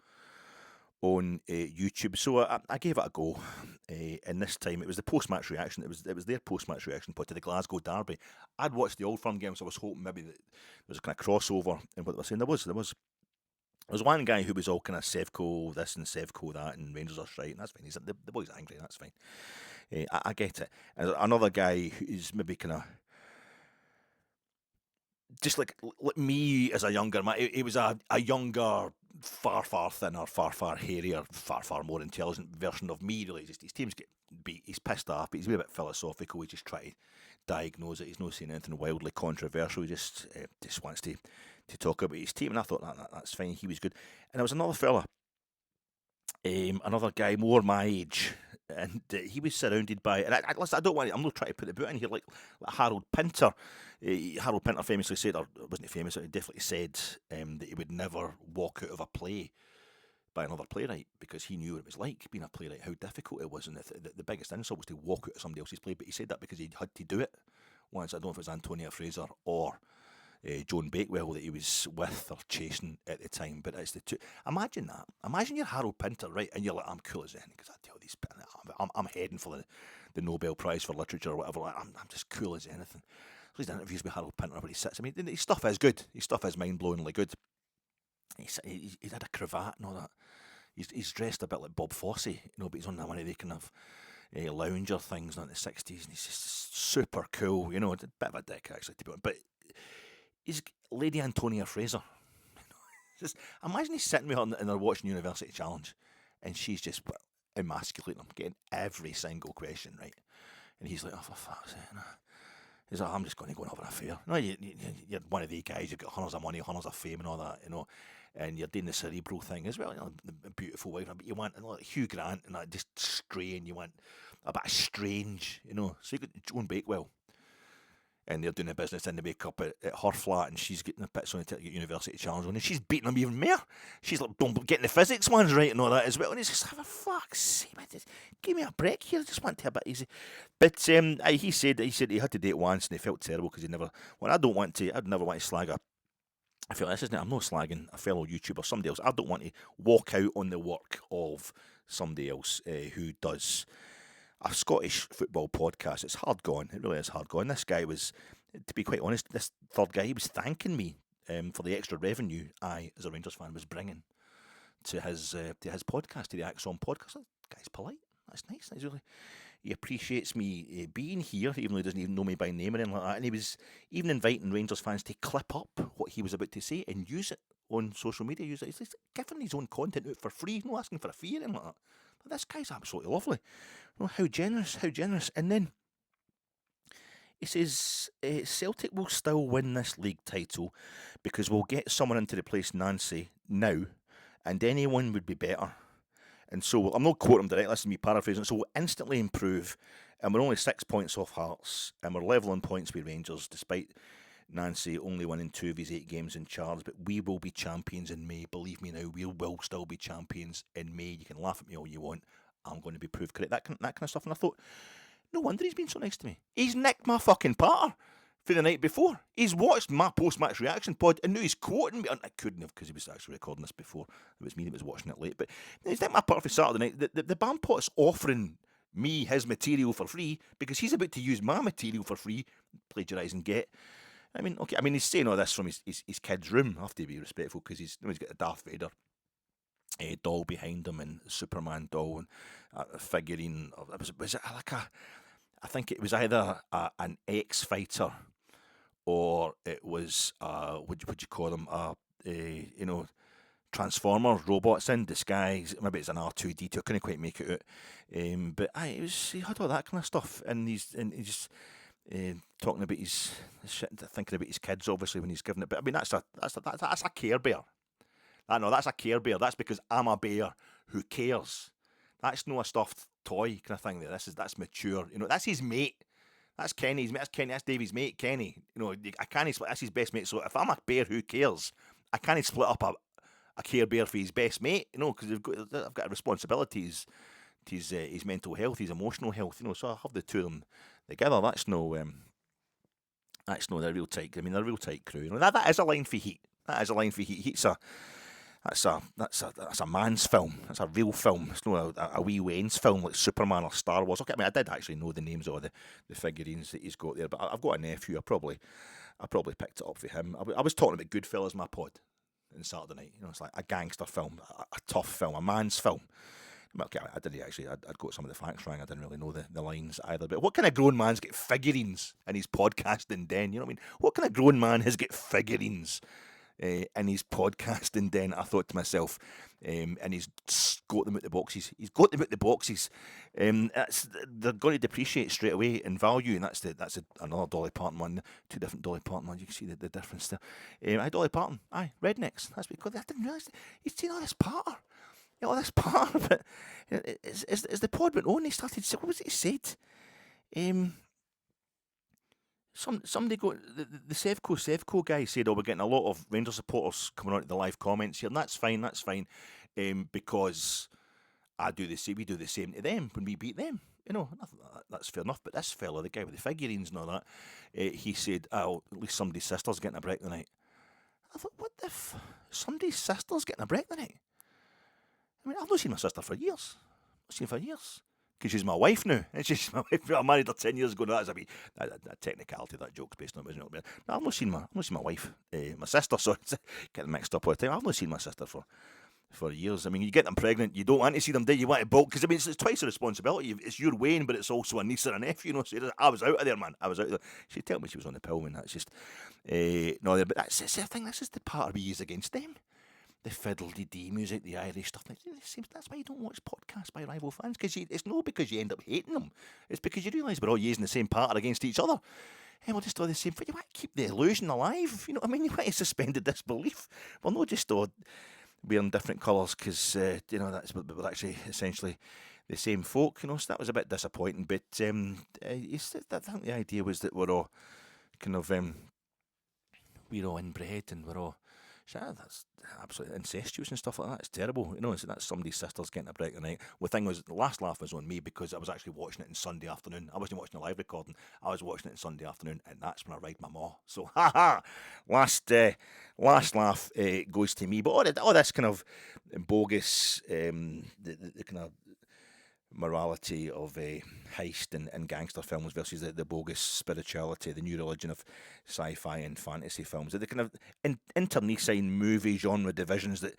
on YouTube. So I gave it a go, and this time it was the post-match reaction. It was their post-match reaction pod to the Glasgow derby. I'd watched the Old Firm game, so I was hoping maybe that there was a kind of crossover in what they were saying. There was one guy who was all kind of Sevco this and Sevco that, and Rangers are shite, and that's fine. He's the boy's angry, that's fine. I get it. And another guy who's maybe kind of just like me as a younger man. He was a younger, far thinner, far hairier, far more intelligent version of me, really. Just his teams get beat, he's pissed off, but he's a bit philosophical. He just try to diagnose it. He's not saying anything wildly controversial. He just wants to talk about his team, and I thought that's fine. He was good. And there was another fella, another guy more my age, and he was surrounded by. And listen, I'm not trying to put the boot in here like Harold Pinter. Harold Pinter famously said, or wasn't he famous? He definitely said that he would never walk out of a play by another playwright, because he knew what it was like being a playwright, how difficult it was, and the biggest insult was to walk out of somebody else's play. But he said that because he had to do it once. I don't know if it was Antonia Fraser or Joan Bakewell that he was with or chasing at the time, but it's the two. Imagine that. Imagine you're Harold Pinter, right, and you're like, I'm cool as anything, because I tell these, I'm heading for the Nobel Prize for Literature or whatever. Like, I'm just cool as anything. So these interviews with Harold Pinter where he sits. I mean, his stuff is good. His stuff is mind-blowingly good. He had a cravat and all that. He's dressed a bit like Bob Fosse, but he's on that one of the kind of lounger things in the 60s, and he's just super cool, a bit of a dick, actually, to be honest. But he's Lady Antonia Fraser. Just imagine he's sitting with her and they're watching University Challenge, and she's just emasculating him, getting every single question right. And he's like, oh, for fuck's sake. He's like, I'm just going to go and have an affair. No, you're one of the guys, you've got hundreds of money, hundreds of fame and all that, and you're doing the cerebral thing as well, the beautiful wife, but you want like Hugh Grant and that just strain, you want a bit of strange, So you got Joan Bakewell, and they're doing a business in the makeup at her flat, and she's getting the pits on the University Challenge on, and she's beating them even more. She's like, getting the physics ones right and all that as well, and it's just, for fuck's sake, give me a break here, I just want to a bit easy. But he said he had to date once, and he felt terrible because he never, well, I'd never want to slag I feel this isn't it, I'm not slagging a fellow YouTuber, somebody else. I don't want to walk out on the work of somebody else who does a Scottish football podcast. It's hard going. It really is hard going. This guy was, to be quite honest, this third guy, he was thanking me for the extra revenue I, as a Rangers fan, was bringing to his podcast, to the Axon podcast. That guy's polite. That's nice. That's really, he appreciates me being here, even though he doesn't even know me by name or anything like that. And he was even inviting Rangers fans to clip up what he was about to say and use it on social media. He's giving his own content out for free, not asking for a fee or anything like that. But this guy's absolutely lovely. How generous, how generous. And then he says Celtic will still win this league title because we'll get someone in to replace Nancy now, and anyone would be better. And so, I'm not quoting him directly, this is me paraphrasing. So, we'll instantly improve, and we're only 6 points off Hearts, and we're level on points with Rangers, despite Nancy only winning 2 of his 8 games in charge. But we will be champions in May. Believe me now, we will still be champions in May. You can laugh at me all you want. I'm going to be proved correct. That kind of stuff. And I thought, no wonder he's been so nice to me. He's nicked my fucking patter for the night before. He's watched my post-match reaction pod and now he's quoting me. I couldn't have, because he was actually recording this before. It was me that was watching it late. But he's nicked my patter for Saturday night. The Bampot's offering me his material for free because he's about to use my material for free, plagiarise and get. I mean, okay, he's saying all this from his kid's room. I have to be respectful because he's got a Darth Vader doll behind him and Superman doll and a figurine. Was it like I think it was either an X-Fighter or it was, what you call them, Transformers, robots in disguise. Maybe it's an R2-D2, I couldn't quite make it out. But he had all that kind of stuff, and he's just talking about his shit, thinking about his kids, obviously, when he's giving it. But that's a Care Bear. I know, that's a Care Bear. That's because I'm a bear who cares. That's not a stuffed toy kind of thing. That's mature. That's his mate. That's Kenny's mate. That's Kenny. That's Davey's mate, Kenny. I can't split. That's his best mate. So if I'm a bear who cares, I can't split up a Care Bear for his best mate. Because I've got responsibilities to his mental health, his emotional health. So I have the two of them together. That's no they're real tight. They're a real tight crew. That is a line for Heat. That is a line for Heat. That's a man's film. That's a real film. It's not a wee Wayne's film like Superman or Star Wars. Okay, I did actually know the names of the figurines that he's got there, but I've got a nephew. I probably picked it up for him. I was talking about Goodfellas, my pod, on Saturday night. It's like a gangster film, a tough film, a man's film. Okay, I didn't actually. I'd got some of the facts wrong. I didn't really know the lines either. But what kind of grown man's get figurines in his podcasting den? You know what I mean? What kind of grown man has got figurines in his podcasting den? I thought to myself, and he's got them out the boxes. He's got them out the boxes. They're going to depreciate straight away in value, and that's another Dolly Parton one. 2 different Dolly Parton ones. You can see the difference there. Dolly Parton. Rednecks. That's because I didn't realise he's seen all this patter. All this part of it. As the pod went on, he started. What was it he said? Somebody the Sevco guy said, we're getting a lot of Rangers supporters coming on to the live comments here, and that's fine, because we do the same to them when we beat them. That's fair enough. But this fella, the guy with the figurines and all that, he said, at least somebody's sister's getting a break tonight. I thought, what the somebody's sister's getting a break tonight? I've not seen my sister for years. Because she's my wife now. And she's my wife. I married her 10 years ago. No, that's a technicality. That joke's based on it, wasn't it? No, I've not seen my wife. My sister, sorry. Getting mixed up all the time. I've not seen my sister for years. You get them pregnant, you don't want to see them, do you? Want to bulk? Because, it's twice the responsibility. It's your Wayne, but it's also a niece or a nephew, So I was out of there, man. I was out of there. She told me she was on the pill, man. That's just... no, but that's the thing. This is the part we use against them. The fiddle-dee-dee music, the Irish stuff. That's why you don't watch podcasts by rival fans, because it's not because you end up hating them. It's because you realise we're all using the same pattern against each other. And we're just all the same. But you want to keep the illusion alive. You know what I mean? You want to suspend the disbelief. We're not just all wearing different colours because, we're actually essentially the same folk. So that was a bit disappointing. But I think the idea was that we're all kind of, we're all inbred and we're all... That's absolutely incestuous and stuff like that. It's terrible. That's somebody's sister's getting a break tonight. The thing was, the last laugh was on me because I was actually watching it on Sunday afternoon. I wasn't watching a live recording. I was watching it on Sunday afternoon, and that's when I ride my maw. So, last laugh goes to me. But all this kind of bogus, the kind of morality of heist and gangster films versus the bogus spirituality, the new religion of sci-fi and fantasy films. The kind of internecine movie genre divisions that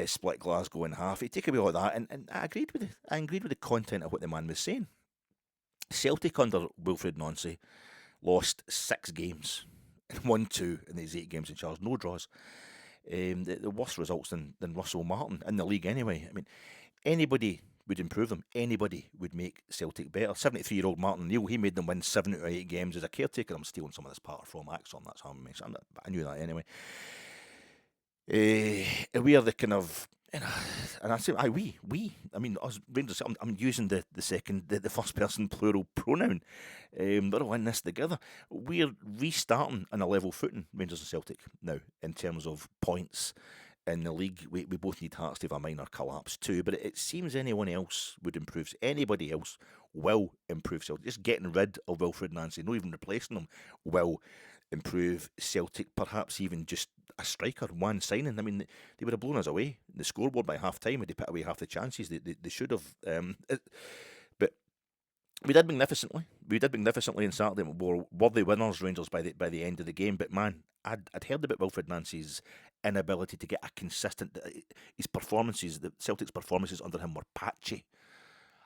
split Glasgow in half. You take away all that, and I agreed with the content of what the man was saying. Celtic under Wilfried Nancy lost 6 games and won 2 in these 8 games in charge, no draws. The worst results than Russell Martin in the league anyway. I mean, anybody would improve them. Anybody would make Celtic better. 73-year-old Martin Neal, he made them win 7 out of 8 games as a caretaker. I'm stealing some of this part from Axon, that's how I'm mentioning it, but I knew that anyway. We are the kind of, and I say, we. I mean, us Rangers. I'm using the first person plural pronoun. We're all in this together. We're restarting on a level footing, Rangers and Celtic now, in terms of points in the league. We both need Hearts to have a minor collapse too, but it seems anyone else would improve. Anybody else will improve Celtic. Just getting rid of Wilfried Nancy, not even replacing them, will improve Celtic. Perhaps even just a striker, one signing. I mean, they would have blown us away in the scoreboard by half time. They put away half the chances they should have. But we did magnificently. We did magnificently on Saturday. We were worthy winners, Rangers, by the end of the game. But man, I'd heard about Wilfried Nancy's inability to get a consistent. His performances, the Celtic's performances under him were patchy.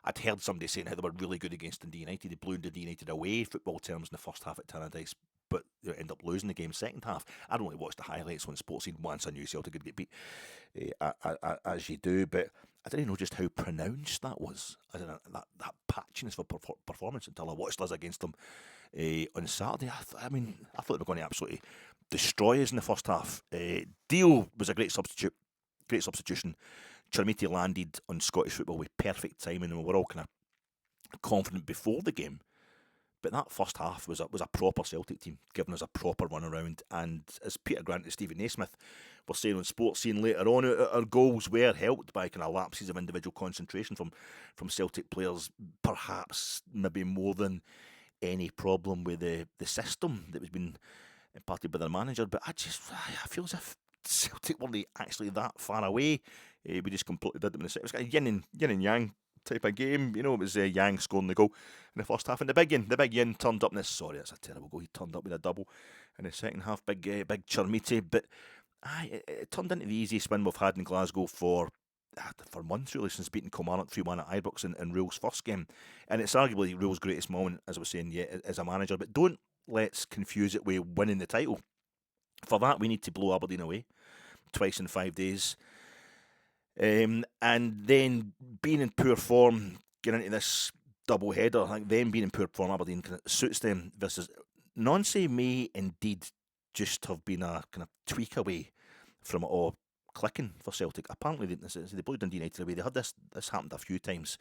I'd heard somebody saying how they were really good against Dundee United. They blew Dundee United away, football terms, in the first half at Tannadice, but they ended up losing the game second half. I don't really watch the highlights on Sportscene once I knew Celtic could get beat, as you do, but I didn't know just how pronounced that was. I don't know, that patchiness for performance until I watched us against them on Saturday. I thought they were going to absolutely destroy us in the first half. Dio was a great substitution. Chermiti landed on Scottish football with perfect timing, and we were all kind of confident before the game. But that first half was a proper Celtic team, giving us a proper run around. And as Peter Grant and Stephen Naismith were saying on Sportscene later on, our goals were helped by kind of lapses of individual concentration from Celtic players, perhaps maybe more than any problem with the system that was being imparted by the manager. But I feel as if Celtic weren't actually that far away. We just completely did them in the second. It was kind of yin and yang type of game. You know, it was Yang scoring the goal in the first half, and the big yin turned up in this. Sorry, that's a terrible goal. He turned up with a double in the second half. Big Chermiti, but it turned into the easiest win we've had in Glasgow for months, really, since beating Kilmarnock 3-1 at Ibrox in Rule's first game. And it's arguably Rule's greatest moment, as I was saying, as a manager. But don't let's confuse it with winning the title. For that, we need to blow Aberdeen away twice in 5 days. And then being in poor form, getting into this double header, I think them being in poor form, Aberdeen kind of suits them versus Nancy may indeed just have been a kind of tweak away from it all clicking for Celtic. Apparently, they blew Dundee United away. They had this happened a few times.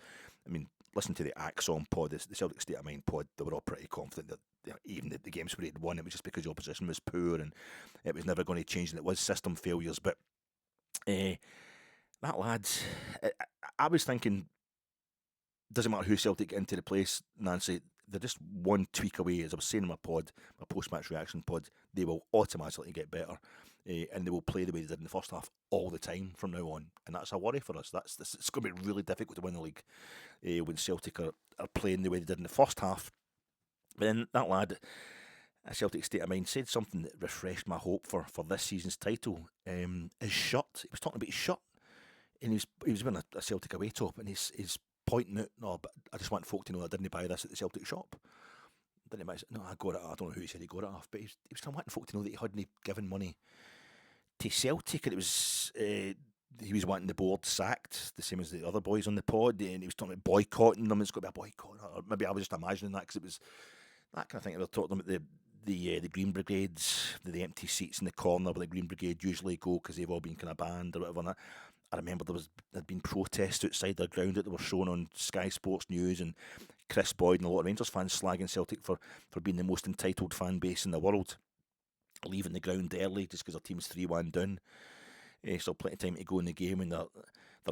I mean, listen to the Axon pod, the Celtic State of Mind pod, they were all pretty confident that even the games where they'd won, it was just because the opposition was poor and it was never going to change, and it was system failures. But that lad, I was thinking, doesn't matter who Celtic get into the place, Nancy, they're just one tweak away. As I was saying in my post-match reaction pod, they will automatically get better, and they will play the way they did in the first half all the time from now on, and that's a worry for us. It's going to be really difficult to win the league when Celtic are playing the way they did in the first half. But then that lad, a Celtic State of Mind, said something that refreshed my hope for this season's title. His shirt, he was talking about his shirt, and he was wearing a Celtic away top, and he's pointing out, no, but I just want folk to know I didn't buy this at the Celtic shop. Didn't buy it. No, I got it. I don't know who he said he got it off, but he was wanting folk to know that he hadn't given money to Celtic, and it was he was wanting the board sacked, the same as the other boys on the pod, and he was talking about boycotting them. It's got to be a boycott, or maybe I was just imagining that because it was that kind of thing. They were talking about the Green Brigades, the empty seats in the corner where the Green Brigade usually go because they've all been kind of banned or whatever. And I remember there'd been protests outside their ground that they were shown on Sky Sports News, and Chris Boyd and a lot of Rangers fans slagging Celtic for being the most entitled fan base in the world, leaving the ground early just because their team's 3-1 down. Still plenty of time to go in the game, and they're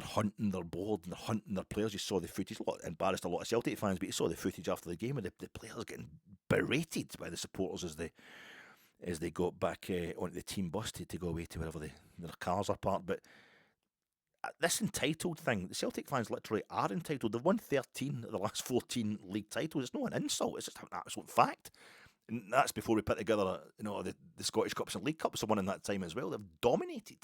hunting their board and they're hunting their players. You saw the footage, embarrassed a lot of Celtic fans, but you saw the footage after the game, and the players getting berated by the supporters as they got back onto the team bus to go away to wherever their cars are parked. But this entitled thing, the Celtic fans literally are entitled. They've won 13 of the last 14 league titles. It's not an insult, it's just an absolute fact. And that's before we put together, the Scottish Cups and League Cups are won in that time as well. They've dominated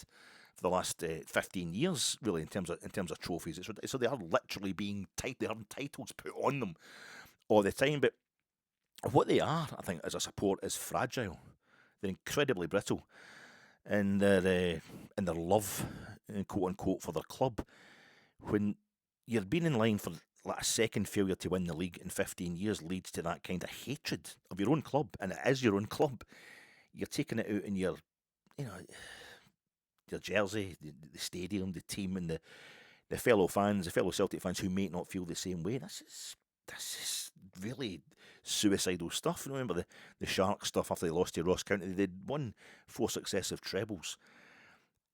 for the last 15 years, really, in terms of trophies. So they are literally being they have titles put on them all the time. But what they are, I think, as a support, is fragile. They're incredibly brittle in their love, quote unquote, for their club. When you've been in line for like a second failure to win the league in 15 years leads to that kind of hatred of your own club, and it is your own club. You're taking it out in your jersey, the stadium, the team, and the fellow fans, the fellow Celtic fans who may not feel the same way. This is really suicidal stuff. Remember the Sharks stuff after they lost to Ross County? They'd won 4 successive trebles,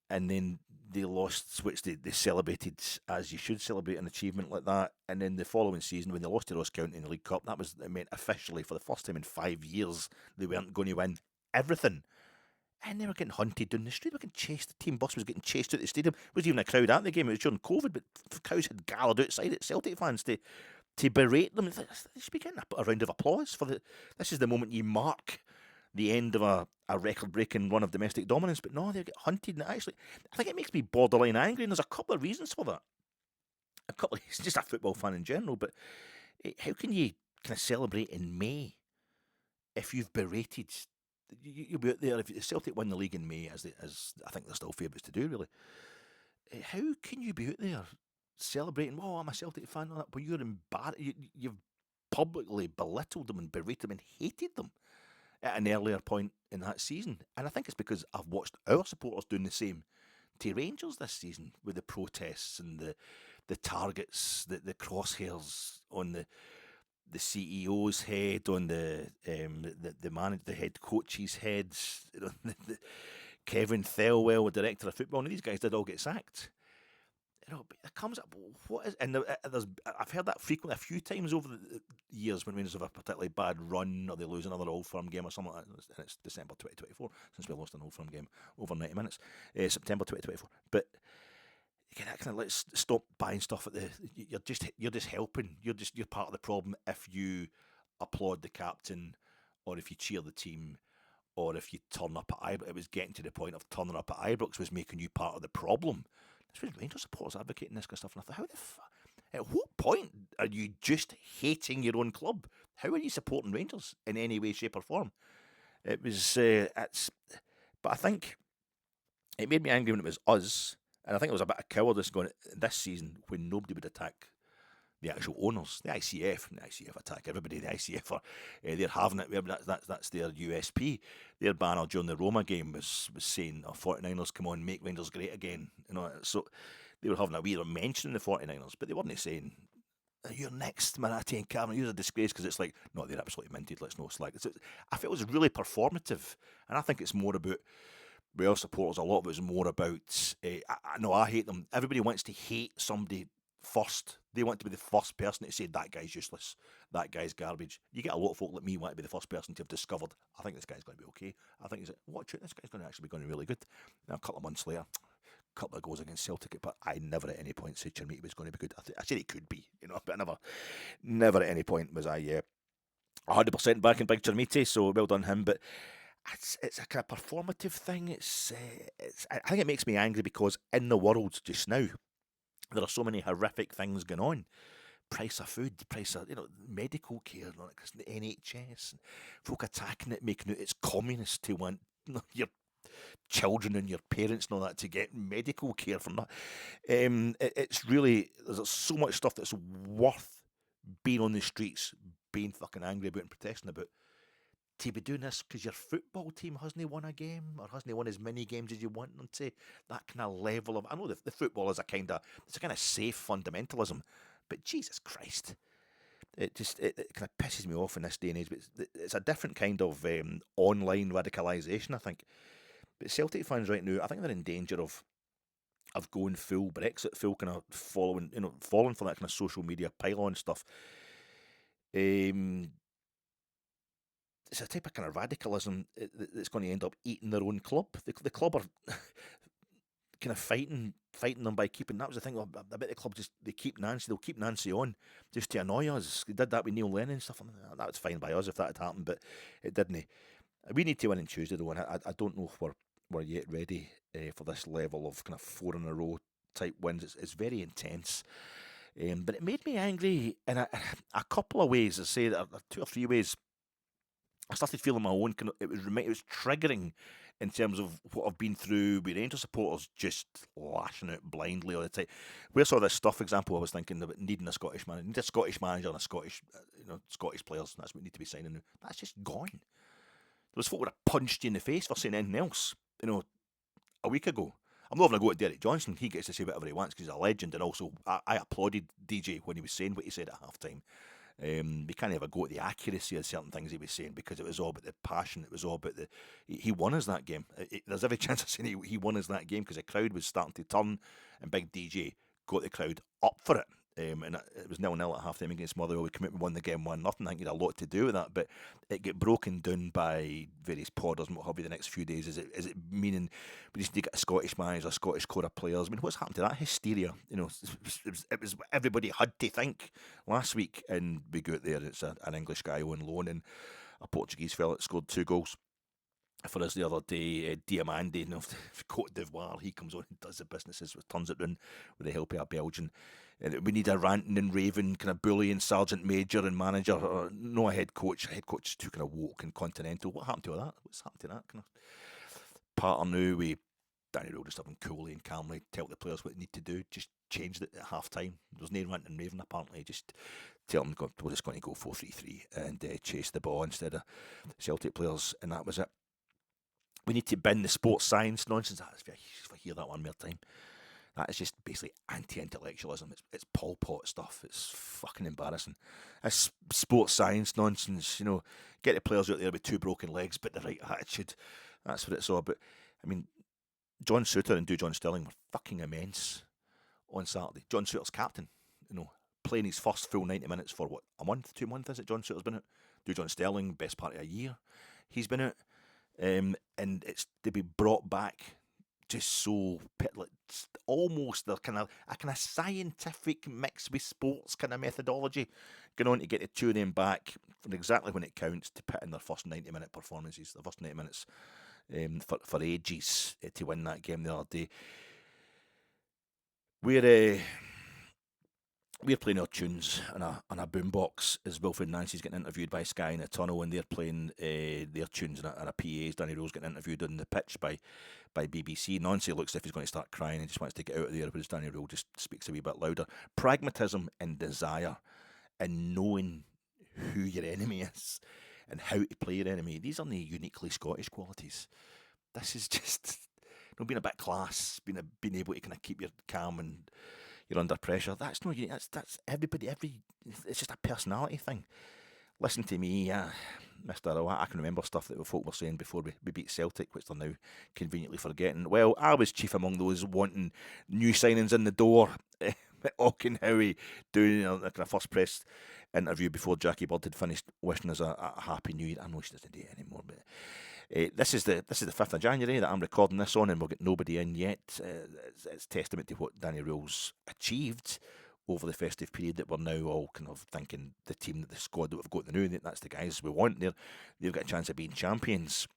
and then they lost, which they celebrated as you should celebrate an achievement like that. And then the following season, when they lost to Ross County in the League Cup, it meant officially for the first time in 5 years they weren't going to win everything. And they were getting hunted down the street. They were getting chased. The team bus was getting chased out the stadium. There was even a crowd at the game. It was during COVID, but crowds had gathered outside at Celtic fans to berate them. They should be getting a round of applause for this is the moment you mark the end of a record-breaking run of domestic dominance. But no, they get hunted. And actually, I think it makes me borderline angry, and there's a couple of reasons for that. It's just a football fan in general, but how can you kind of celebrate in May if you've berated? You'll be out there, if the Celtic win the league in May, as I think they're still favourites to do, really. How can you be out there celebrating, oh, I'm a Celtic fan, but you're embarrassed? You've publicly belittled them and berated them and hated them at an earlier point in that season. And I think it's because I've watched our supporters doing the same to Rangers this season, with the protests and the targets, the crosshairs on the CEO's head, on the head coach's heads, Kevin Thelwell, the director of football, and these guys did all get sacked. But it comes up, what is, and I've heard that frequently a few times over the years when Rangers have a particularly bad run or they lose another Old Firm game or something like that. And it's December 2024 since we lost an Old Firm game over 90 minutes, September 2024. But that kind of, let's stop buying stuff at you're just helping. You're part of the problem if you applaud the captain, or if you cheer the team, or if you turn up at Ibrox. It was getting to the point of turning up at Ibrox was making you part of the problem. That's what Rangers supporters advocating this kind of stuff. And I thought, at what point are you just hating your own club? How are you supporting Rangers in any way, shape, or form? It was, but I think it made me angry when it was us. And I think it was a bit of cowardice going this season when nobody would attack the actual owners. The ICF attack everybody. The ICF they're having it. That's their USP. Their banner during the Roma game was saying, 49ers, come on, make Rangers great again. So they were having a weird mention the 49ers, but they weren't saying, you're next, Marathi and Cameron, you're a disgrace, because it's like, no, they're absolutely minted, let's no slag. I felt it was really performative, and I think it's more about, our supporters, a lot of it is more about, I hate them. Everybody wants to hate somebody first. They want to be the first person to say, that guy's useless, that guy's garbage. You get a lot of folk like me want to be the first person to have discovered, I think this guy's going to be okay. I think watch it, this guy's going to actually be going really good. Now, a couple of months later, a couple of goals against Celtic, but I never at any point said Chermiti was going to be good. I said he could be, but I never at any point was I 100% back in Big Chermiti, so well done him. But it's a kind of performative thing. I think it makes me angry because in the world just now, there are so many horrific things going on. Price of food, price of medical care, the NHS, and folk attacking it, making it it's communist to want your children and your parents and all that to get medical care from that. It's really, there's so much stuff that's worth being on the streets, being fucking angry about and protesting about. To be doing this because your football team hasn't won a game or hasn't won as many games as you want them to, that kind of level of, I know the football is a kind of safe fundamentalism, but Jesus Christ, it kind of pisses me off in this day and age. But it's a different kind of online radicalisation, I think. But Celtic fans right now, I think they're in danger of going full Brexit, full kind of falling for that kind of social media pylon stuff. It's a type of kind of radicalism that's going to end up eating their own club. The club are kind of fighting fighting them by keeping. That was the thing. I bet the club they keep Nancy. They'll keep Nancy on just to annoy us. They did that with Neil Lennon and stuff. That was fine by us if that had happened, but it didn't. We need to win on Tuesday though, and I don't know if we're yet ready for this level of kind of 4 in a row type wins. It's very intense. But it made me angry in a couple of ways. I say that 2 or 3 ways. I started feeling my own. It was triggering in terms of what I've been through with Rangers supporters just lashing out blindly all the time. Where saw this stuff example, I was thinking about needing a Scottish manager. Need a Scottish manager and a Scottish, Scottish players. That's what we need to be signing now. That's just gone. There was folk would have punched you in the face for saying anything else, a week ago. I'm not going to go to Derek Johnson. He gets to say whatever he wants because he's a legend. And also, I applauded DJ when he was saying what he said at half-time. We can't ever go at the accuracy of certain things he was saying because it was all about the passion. It was all about he won us that game. There's every chance of saying he won us that game because the crowd was starting to turn and Big DJ got the crowd up for it. And it was 0-0 at half time against Motherwell. We came out and won the game 1-0. I think it had a lot to do with that, but it got broken down by various podders and what have you the next few days. Is it meaning we just need to get a Scottish manager, a Scottish core of players? I mean, what's happened to that hysteria? It was everybody had to think last week, and we go out there. It's an English guy on loan and a Portuguese fella that scored 2 goals for us the other day. Diamandi, Cote d'Ivoire, he comes on and does the businesses, turns it round with the help of a Belgian. We need a ranting and raving kind of bullying sergeant major and manager, no a head coach. A head coach is too kind of woke and continental. What happened to that? What's happened to that kind of pattern now? We Danny Rose just having coolly and calmly tell the players what they need to do. Just changed it at half time. There's no ranting and raving apparently. Just tell them we're just going to go 4-3-3 and chase the ball instead of Celtic players, and that was it. We need to bin the sports science nonsense. If I hear that one more time, that is just basically anti-intellectualism. It's Pol Pot stuff. It's fucking embarrassing. It's sports science nonsense. Get the players out there with 2 broken legs, but the right attitude. That's what it's all about. I mean, John Souttar and John Sterling were fucking immense on Saturday. John Souttar's captain, playing his first full 90 minutes for what, a month, 2 months is it? John Souttar's been out. John Sterling, best part of a year, he's been out. And it's to be brought back just so almost a kind of scientific mix with sports kind of methodology going on to get the 2 of them back for exactly when it counts to put in their first 90-minute performances, the first 90 minutes for ages to win that game the other day. We're playing our tunes on a boombox as Wilfried and Nancy's getting interviewed by Sky in a tunnel, and they're playing their tunes on a PA as Danny Rose getting interviewed on the pitch by BBC. Nancy looks as if he's going to start crying and just wants to get out of there, whereas Danny Rose just speaks a wee bit louder. Pragmatism and desire and knowing who your enemy is and how to play your enemy. These aren't the uniquely Scottish qualities. This is just being a bit class, being able to kind of keep your calm and you're under pressure. That's no, that's everybody. It's just a personality thing. Listen to me, Mr. O. I can remember stuff that the folk were saying before we beat Celtic, which they're now conveniently forgetting. Well, I was chief among those wanting new signings in the door. Auchenhowie doing a kind of first press interview before Jackie Bird had finished wishing us a happy new year. I know she doesn't do it anymore, but this is the 5th of January that I'm recording this on, and we'll get nobody in yet. It's testament to what Danny Rose achieved over the festive period that we're now all kind of thinking the team, the squad that we've got now, that's the guys we want. They've got a chance of being champions.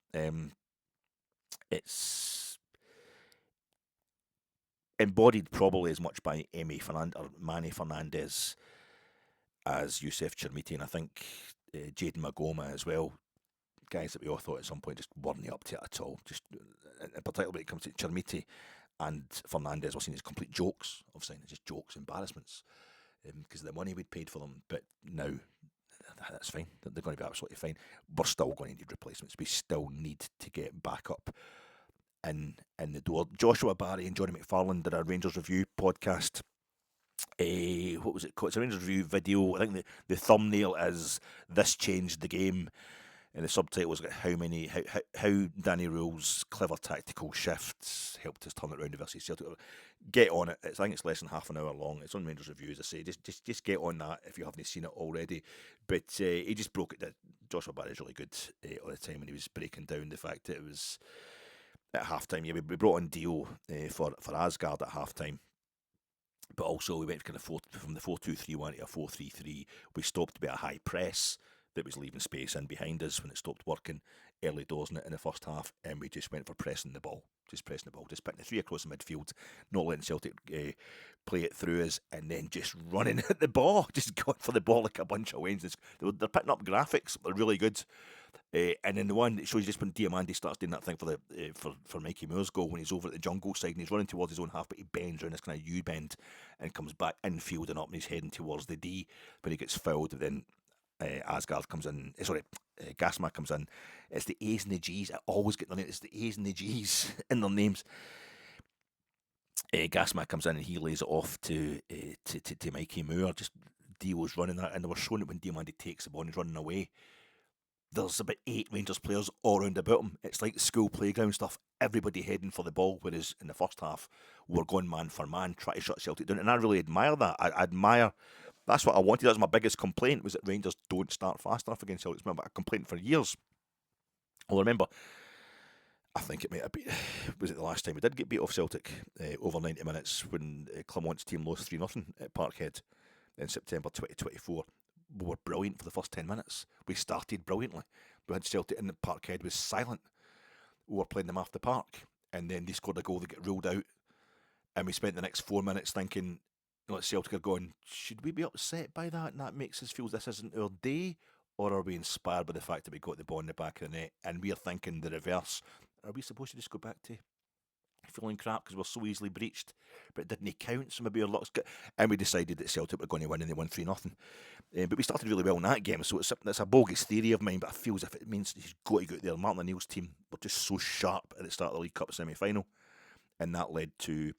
It's embodied probably as much by Manny Fernandez as Youssef Chermiti, and I think Jayden Magoma as well. Guys that we all thought at some point just weren't up to it at all. Just in particular when it comes to Chermiti and Fernandez, we're seeing as complete jokes of signing, just jokes, embarrassments, because of the money we'd paid for them. But now that's fine. They're going to be absolutely fine. We're still going to need replacements. We still need to get back up in the door. Joshua Barry and Johnny McFarlane did a Rangers Review podcast. What was it called? It's a Rangers Review video. I think the thumbnail is "This Changed the Game." And the subtitle was how Danny Rowe's clever tactical shifts helped us turn it around versus Celtic. Get on it. I think it's less than half an hour long. It's on Rangers Review, as I say. Just get on that if you haven't seen it already. But he just broke it down. Joshua Barry's really good all the time, and he was breaking down the fact that it was at half-time. Yeah, we brought in Dio for Asgard at half-time. But also we went kind of from the 4-2-3-1 to a 4-3-3. We stopped to be a high press that was leaving space in behind us when it stopped working early doors in the first half, and we just went for pressing the ball, just putting the three across the midfield, not letting Celtic play it through us, and then just running at the ball, just going for the ball like a bunch of Wednesdays. They're picking up graphics, they're really good. And then the one that shows you just when Diamandi starts doing that thing for the for Mikey Moore's goal, when he's over at the jungle side and he's running towards his own half, but he bends around this kind of U-bend and comes back infield and up, and he's heading towards the D, but he gets fouled. Then Asgard comes in, Gasma comes in. It's the A's and the G's. I always get their name. It's the A's and the G's in their names. Gasma comes in and he lays it off to Mikey Moore. Just Dio's running that, and they were showing it when Diamandi takes the ball and he's running away. There's about 8 Rangers players all around about him. It's like school playground stuff. Everybody heading for the ball, whereas in the first half, we're going man for man, trying to shut Celtic down. And I really admire that. I admire... That's what I wanted. That's my biggest complaint, was that Rangers don't start fast enough against Celtic. It's been a complaint for years. Well, I remember, I think it might have been... Was it the last time we did get beat off Celtic over 90 minutes when Clemont's team lost 3-0 at Parkhead in September 2024. We were brilliant for the first 10 minutes. We started brilliantly. We had Celtic in the Parkhead was silent. We were playing them off the park, and then they scored a goal that got ruled out, and we spent the next 4 minutes thinking, Celtic are going, should we be upset by that? And that makes us feel this isn't our day, or are we inspired by the fact that we got the ball in the back of the net? And we're thinking the reverse. Are we supposed to just go back to feeling crap because we're so easily breached, but it didn't count, so maybe our luck's good? And we decided that Celtic were going to win, and they won 3-0. But we started really well in that game, so it's a bogus theory of mine, but I feel as if it means he's got to go out there. Martin O'Neill's team were just so sharp at the start of the League Cup semi-final, and that led to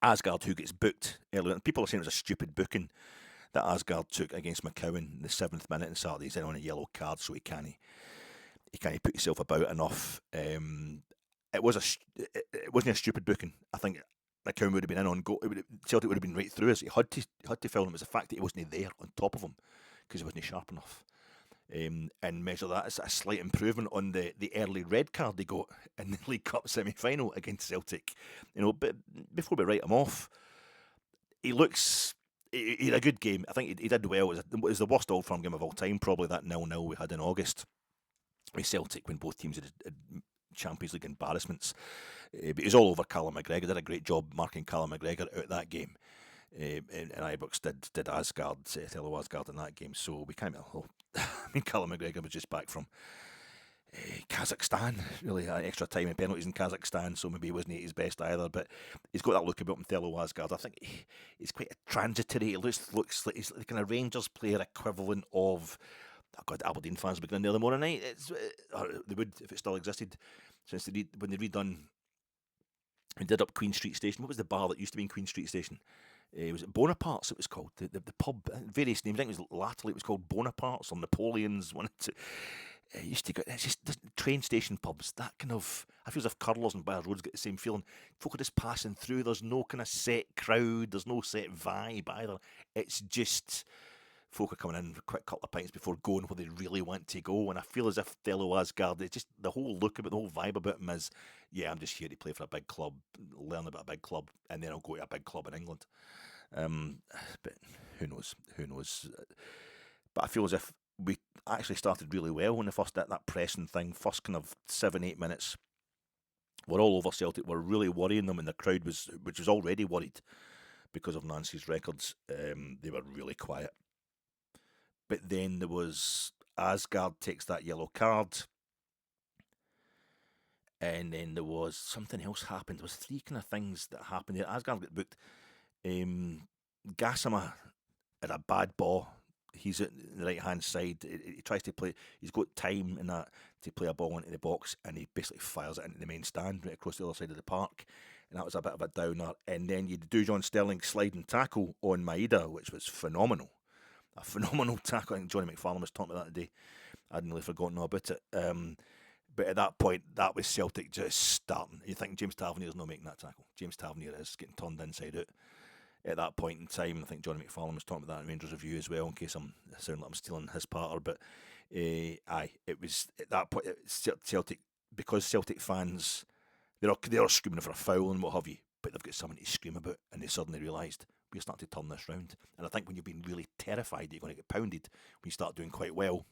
Asgard, who gets booked earlier. And people are saying it was a stupid booking that Asgard took against McCowan in the 7th minute, and Saturday he's in on a yellow card, so he can't put himself about enough. It wasn't a stupid booking. I think McCowan would have been in on goal. Celtic would have been right through us. He had to foul him. It was the fact that he wasn't there on top of him because he wasn't sharp enough. And measure that as a slight improvement on the early red card they got in the League Cup semi-final against Celtic. But before we write him off, he had a good game. I think he did well. It was the worst Old Firm game of all time, probably, that 0-0 we had in August with Celtic when both teams had Champions League embarrassments. But he was all over Callum McGregor. Did a great job marking Callum McGregor out that game. And Ibrox did Asgard, Tello Asgard in that game. So we kind of... Callum McGregor was just back from Kazakhstan, really, extra time and penalties in Kazakhstan, so maybe he wasn't at his best either, but he's got that look about him, Tello Asgard. I think he's quite a transitory. He looks like he's the kind of Rangers player equivalent of... Oh God, Aberdeen fans will be going there tomorrow night. They would, if it still existed, since when they redone... We did up Queen Street Station. What was the bar that used to be in Queen Street Station? Was it Bonaparte's? It was called the pub. Various names. I think it was latterly it was called Bonaparte's or Napoleon's. It used to go. It's just the train station pubs. That kind of. I feel as if Curlers and Byres Roads get the same feeling. Folk are just passing through. There's no kind of set crowd. There's no set vibe either. It's just folk are coming in for a quick couple of pints before going where they really want to go. And I feel as if Tello Asgard, it's just the whole look about, the whole vibe about him is, yeah, I'm just here to play for a big club, learn about a big club, and then I'll go to a big club in England. But who knows? But I feel as if we actually started really well in the first, that pressing thing, first kind of 7-8 minutes. We're all over Celtic. We're really worrying them, and the crowd which was already worried because of Nancy's records. They were really quiet. But then there was Asgard takes that yellow card. And then there was something else happened. There was 3 kind of things that happened there. Asgard got booked. Gassama had a bad ball. He's at the right-hand side. He tries to play. He's got time in that to play a ball into the box, and he basically fires it into the main stand right across the other side of the park. And that was a bit of a downer. And then you do John Sterling sliding tackle on Maeda, which was phenomenal. A phenomenal tackle. I think Johnny McFarlane was talking about that today. I'd nearly forgotten all about it. But at that point, that was Celtic just starting. You think James Tavernier's not making that tackle. James Tavernier is getting turned inside out. At that point in time, I think Johnny McFarlane was talking about that in Rangers Review as well, in case I sound like I'm stealing his part. But it was at that point, Celtic, because Celtic fans They're all screaming for a foul and what have you, but they've got something to scream about, and they suddenly realised we're starting to turn this round. And I think when you've been really terrified that you're going to get pounded, when you start doing quite well,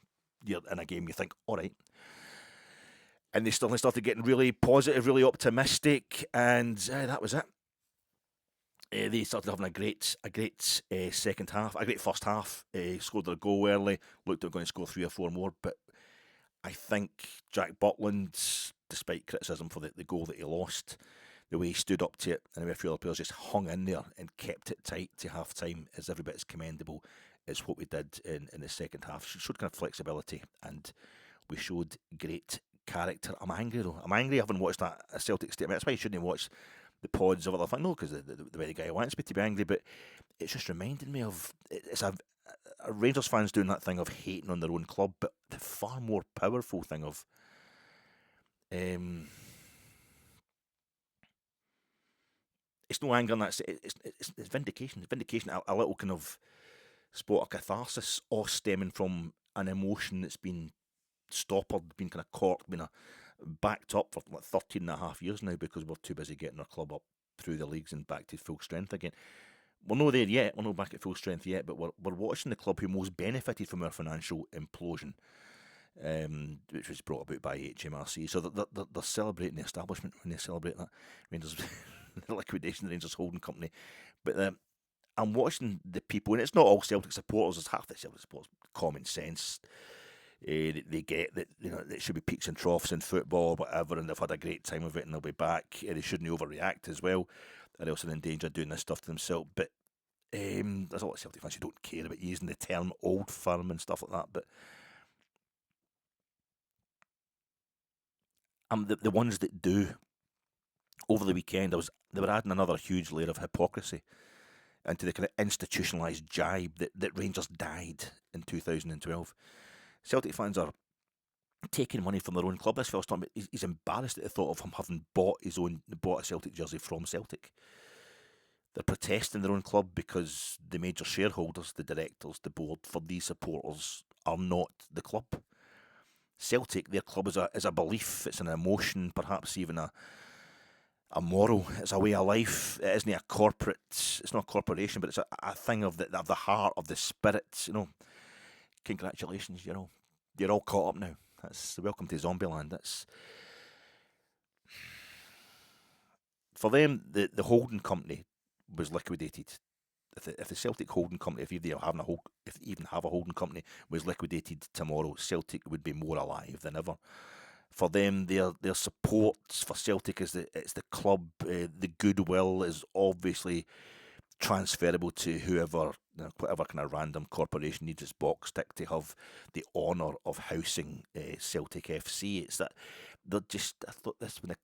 you're in a game, you think, all right. And they suddenly started getting really positive, really optimistic, and that was it. They started having a great second half, a great first half. Scored their goal early, looked like they were going to score 3 or 4 more, but I think Jack Butland, despite criticism for the goal that he lost, the way he stood up to it, and the way a few other players just hung in there and kept it tight to half time is every bit as commendable as what we did in the second half. It showed kind of flexibility, and we showed great character. I'm angry though. I'm angry having watched a Celtic statement. That's why you shouldn't watch the pods of other things. No, because the way the guy wants me to be angry, but it's just reminding me of it's a Rangers fans doing that thing of hating on their own club, but the far more powerful thing of it's no anger, and it's vindication. Vindication, a little kind of spot of catharsis, all stemming from an emotion that's been stoppered, been kind of corked, been backed up for like 13 and a half years now because we're too busy getting our club up through the leagues and back to full strength again. We're not there yet, we're not back at full strength yet, but we're watching the club who most benefited from our financial implosion, which was brought about by HMRC. So they're celebrating the establishment when they celebrate that. Rangers, the liquidation of the Rangers holding company. But I'm watching the people, and it's not all Celtic supporters, it's half the Celtic supporters, common sense. They get that it should be peaks and troughs in football or whatever, and they've had a great time of it and they'll be back. They shouldn't overreact as well, or else they're in danger of doing this stuff to themselves. But there's a lot of Celtic fans who don't care about using the term old firm and stuff like that. But the ones that do, over the weekend, they were adding another huge layer of hypocrisy into the kind of institutionalised jibe that Rangers died in 2012. Celtic fans are taking money from their own club. This fellow's talking about, he's embarrassed at the thought of him having bought a Celtic jersey from Celtic. They're protesting their own club because the major shareholders, the directors, the board for these supporters are not the club. Celtic, their club is a belief, it's an emotion, perhaps even a moral. It's a way of life. It isn't a corporate. It's not a corporation, but it's a thing of the heart, of the spirit. Congratulations, you're all caught up now. That's welcome to Zombieland. That's for them. The holding company was liquidated. If the Celtic holding company, if they even have a holding company, was liquidated tomorrow, Celtic would be more alive than ever. For them, their support for Celtic is it's the club. The goodwill is obviously transferable to whatever kind of random corporation needs its box tick to have the honour of housing Celtic FC. It's that they're just. I thought this when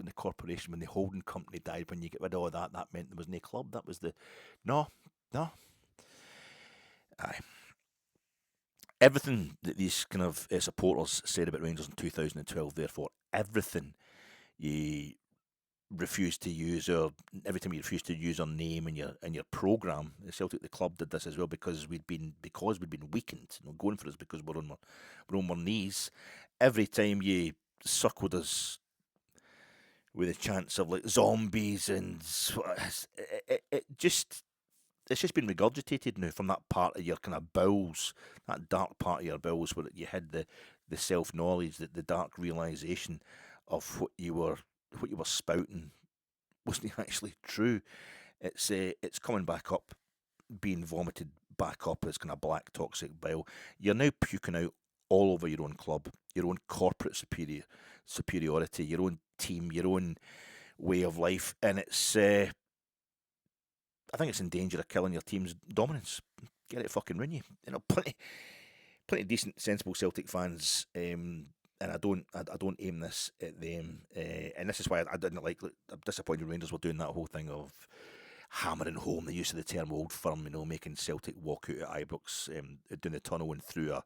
the corporation, when the holding company died, when you get rid of all that meant there was no club. That was no. Aye. Everything that these kind of supporters said about Rangers in 2012, therefore, everything you refused to use, or every time you refused to use our name in your programme, Celtic the club did this as well because we'd been weakened, going for us because we're on our knees. Every time you suckled us with a chance of like zombies and it's just been regurgitated now from that part of your kind of bowels, that dark part of your bowels where you had the self-knowledge, the dark realisation of what you were spouting wasn't actually true. It's coming back up, being vomited back up as kind of black toxic bile. You're now puking out all over your own club, your own corporate superiority, your own team, your own way of life, and it's. I think it's in danger of killing your team's dominance. Get it fucking run you. Plenty decent, sensible Celtic fans. And I don't aim this at them. And this is why I didn't like. I'm disappointed Rangers were doing that whole thing of hammering home the use of the term old firm. Making Celtic walk out at Ibrox, doing the tunnel and through a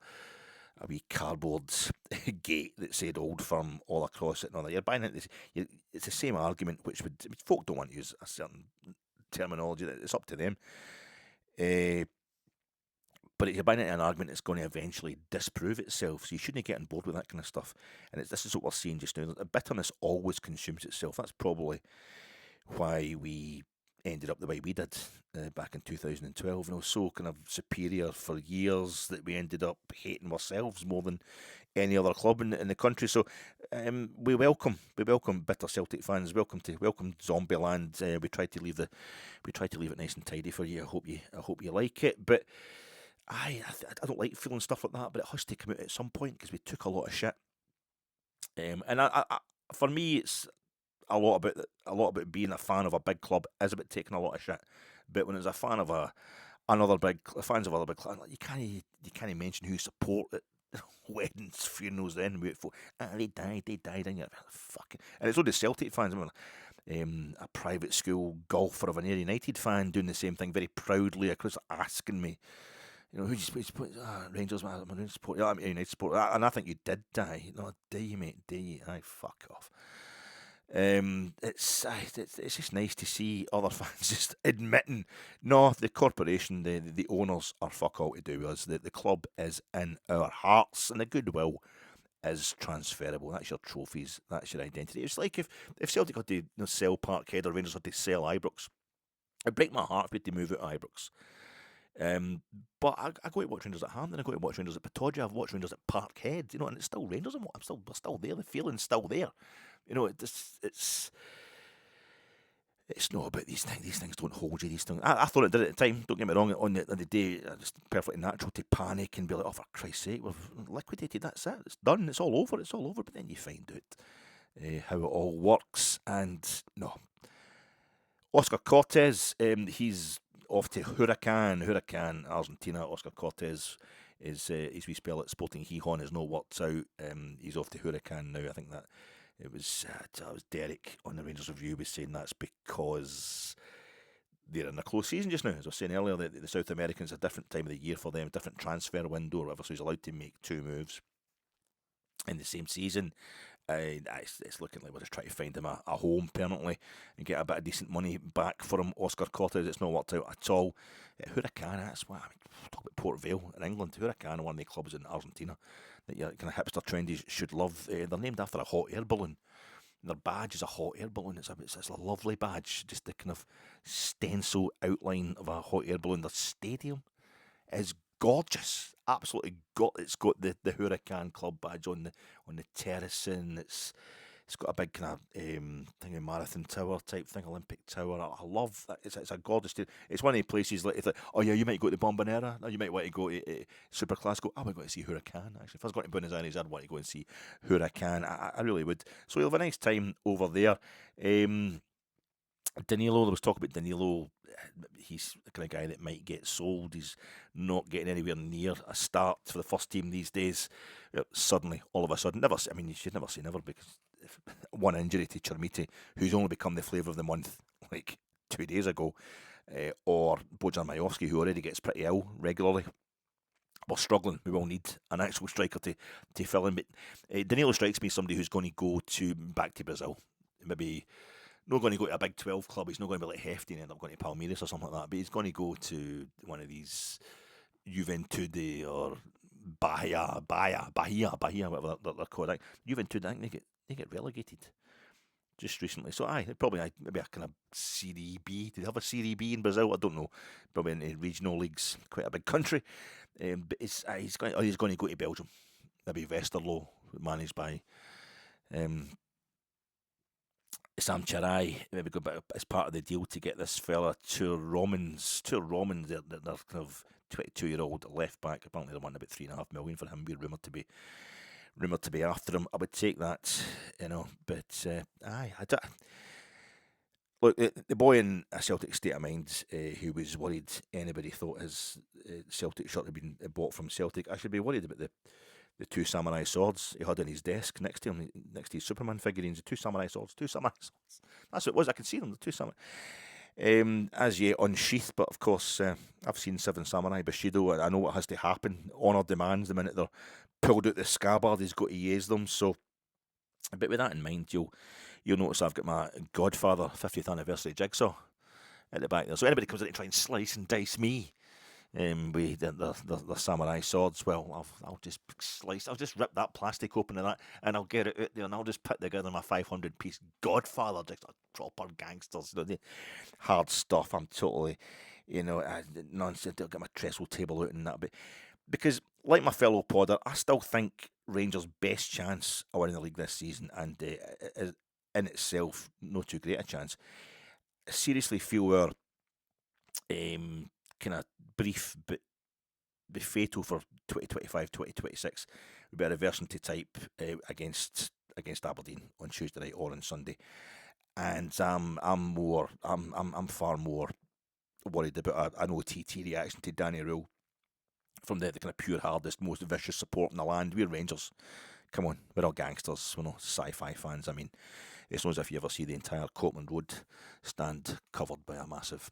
wee cardboard gate that said old firm all across it and all that. You're buying it. It's the same argument, which folk don't want to use a certain terminology. It's up to them. But if you're buying into an argument, it's going to eventually disprove itself. So you shouldn't get on board with that kind of stuff. And this is what we're seeing just now. The bitterness always consumes itself. That's probably why we ended up the way we did back in 2012. So kind of superior for years that we ended up hating ourselves more than any other club in the country. So we welcome bitter Celtic fans. Welcome Zombieland. We tried to leave it nice and tidy for you. I hope you like it. But I don't like feeling stuff like that. But it has to come out at some point because we took a lot of shit. And for me, it's a lot about being a fan of a big club is about taking a lot of shit. But when it's a fan of fans of other big clubs, you can't mention who support it. Weddings, funerals, then wait for they died, and you're fucking. And it's all the Celtic fans. I remember, a private school golfer of an Ayr United fan doing the same thing very proudly across, asking me, who do you support? Rangers, I'm going to support. I'm United support, and I think you did die. No, do you, mate? Do you? Aye, fuck off. It's just nice to see other fans just admitting, no, the corporation, the owners are fuck all to do with us. The club is in our hearts, and the goodwill is transferable. That's your trophies. That's your identity. It's like if Celtic had to sell Parkhead or Rangers had to sell Ibrox, it'd break my heart if we had to move out of Ibrox. But I go to watch Rangers at Hampden, I go to watch Rangers at Pittodrie, I've watched Rangers at Parkhead, and it's still Rangers, we're still there, the feeling's still there. It's not about these things. These things don't hold you. These things. I thought it did at the time. Don't get me wrong. On the day, it's perfectly natural to panic and be like, "Oh, for Christ's sake, we've liquidated. That's it. It's done. It's all over. It's all over." But then you find out how it all works. And no, Oscar Cortes. He's off to Huracan, Argentina. Oscar Cortes is as we spell it, Sporting Gijón, has not worked out. He's off to Huracan now. I think that. It was Derek on the Rangers Review was saying that's because they're in a close season just now. As I was saying earlier, the South Americans, a different time of the year for them, different transfer window or whatever, so he's allowed to make 2 moves in the same season. It's looking like we're just trying to find him a home permanently and get a bit of decent money back for him. Oscar Cortes, it's not worked out at all. Huracan, that's what I mean. Talk about Port Vale in England. Huracan, one of the clubs in Argentina that your kind of hipster trendies should love. They're named after a hot air balloon. Their badge is a hot air balloon. It's a lovely badge, just the kind of stencil outline of a hot air balloon. Their stadium is gorgeous, absolutely It's got the Huracan club badge on the terracing. It's got a big kind of thing, a marathon tower type thing, Olympic tower. I love that. It's a gorgeous stadium. It's one of the places like, it's like, oh yeah, you might go to Bombonera, or you might want to go to Super Classico. I would go to see Huracan, actually. If I was going to Buenos Aires, I'd want to go and see Huracan. I really would. So you'll have a nice time over there. Danilo, there was talk about Danilo. He's the kind of guy that might get sold. He's not getting anywhere near a start for the first team these days. Suddenly, all of a sudden, you should never say never, because one injury to Chermiti, who's only become the flavour of the month like 2 days ago, or Bojan Majowski, who already gets pretty ill regularly. We're struggling. We will need an actual striker to fill in. But Danilo strikes me as somebody who's going to go back to Brazil. Maybe not going to go to a Big 12 club. He's not going to be like Hefty and end up going to Palmeiras or something like that. But he's going to go to one of these Juventude or Bahia, whatever they're called. Juventude, I think they get relegated just recently. So maybe a kind of Serie B. Do they have a Serie B in Brazil? I don't know. Probably in the regional leagues, quite a big country. But he's going to go to Belgium. Maybe Westerlo, managed by Sam Charai. Maybe go back as part of the deal to get this fella Tur Romans. They're kind of 22-year-old left back. Apparently they're wanting about $3.5 million for him. We're rumoured to be after him. I would take that, But look, the boy in a Celtic state of mind who was worried anybody thought his Celtic shirt had been bought from Celtic. I should be worried about the 2 samurai swords he had on his desk next to him, next to his Superman figurines. The 2 samurai swords. That's what it was. I could see them. The 2 samurai. As yet unsheathed, but of course I've seen 7 Samurai Bushido, and I know what has to happen. Honour demands the minute they're pulled out the scabbard, he's got to use them. So, but with that in mind, you'll notice I've got my Godfather 50th anniversary jigsaw at the back there. So anybody comes in to try and slice and dice me, with the samurai swords. Well, I'll just slice. I'll just rip that plastic open of that, and I'll get it out there, and I'll just put together my 500-piece Godfather, just a proper gangsters. The hard stuff. I'm totally, nonsense. I'll get my trestle table out and that, but because like my fellow podder, I still think Rangers' best chance of winning the league this season, and is in itself no too great a chance. I seriously feel our kind of brief but be fatal for 2025, 2026 would be a reversion to type against Aberdeen on Tuesday night or on Sunday, and I'm far more worried about an OTT reaction to Danny Rule from the kind of pure hardest, most vicious support in the land. We're Rangers. Come on, we're all gangsters. We're not sci-fi fans. I mean, it's not as if you ever see the entire Copeland Road stand covered by a massive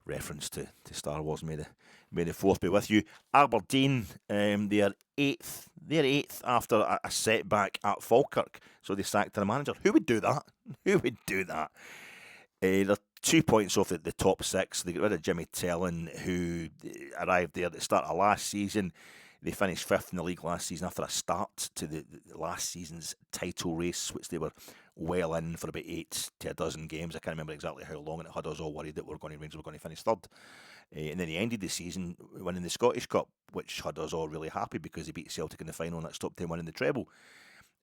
reference to Star Wars. May the fourth be with you. Aberdeen, they are eighth. They're eighth after a setback at Falkirk, so they sacked their manager. Who would do that? Who would do that? They're 2 points off the top six. They got rid of Jimmy Tellin, who arrived there at the start of last season. They finished fifth in the league last season after a start to the last season's title race, which they were well in for about 8 to a dozen games. I can't remember exactly how long, and it had us all worried that Rangers were going to finish third. And then he ended the season winning the Scottish Cup, which had us all really happy because he beat Celtic in the final and that stopped him winning the treble.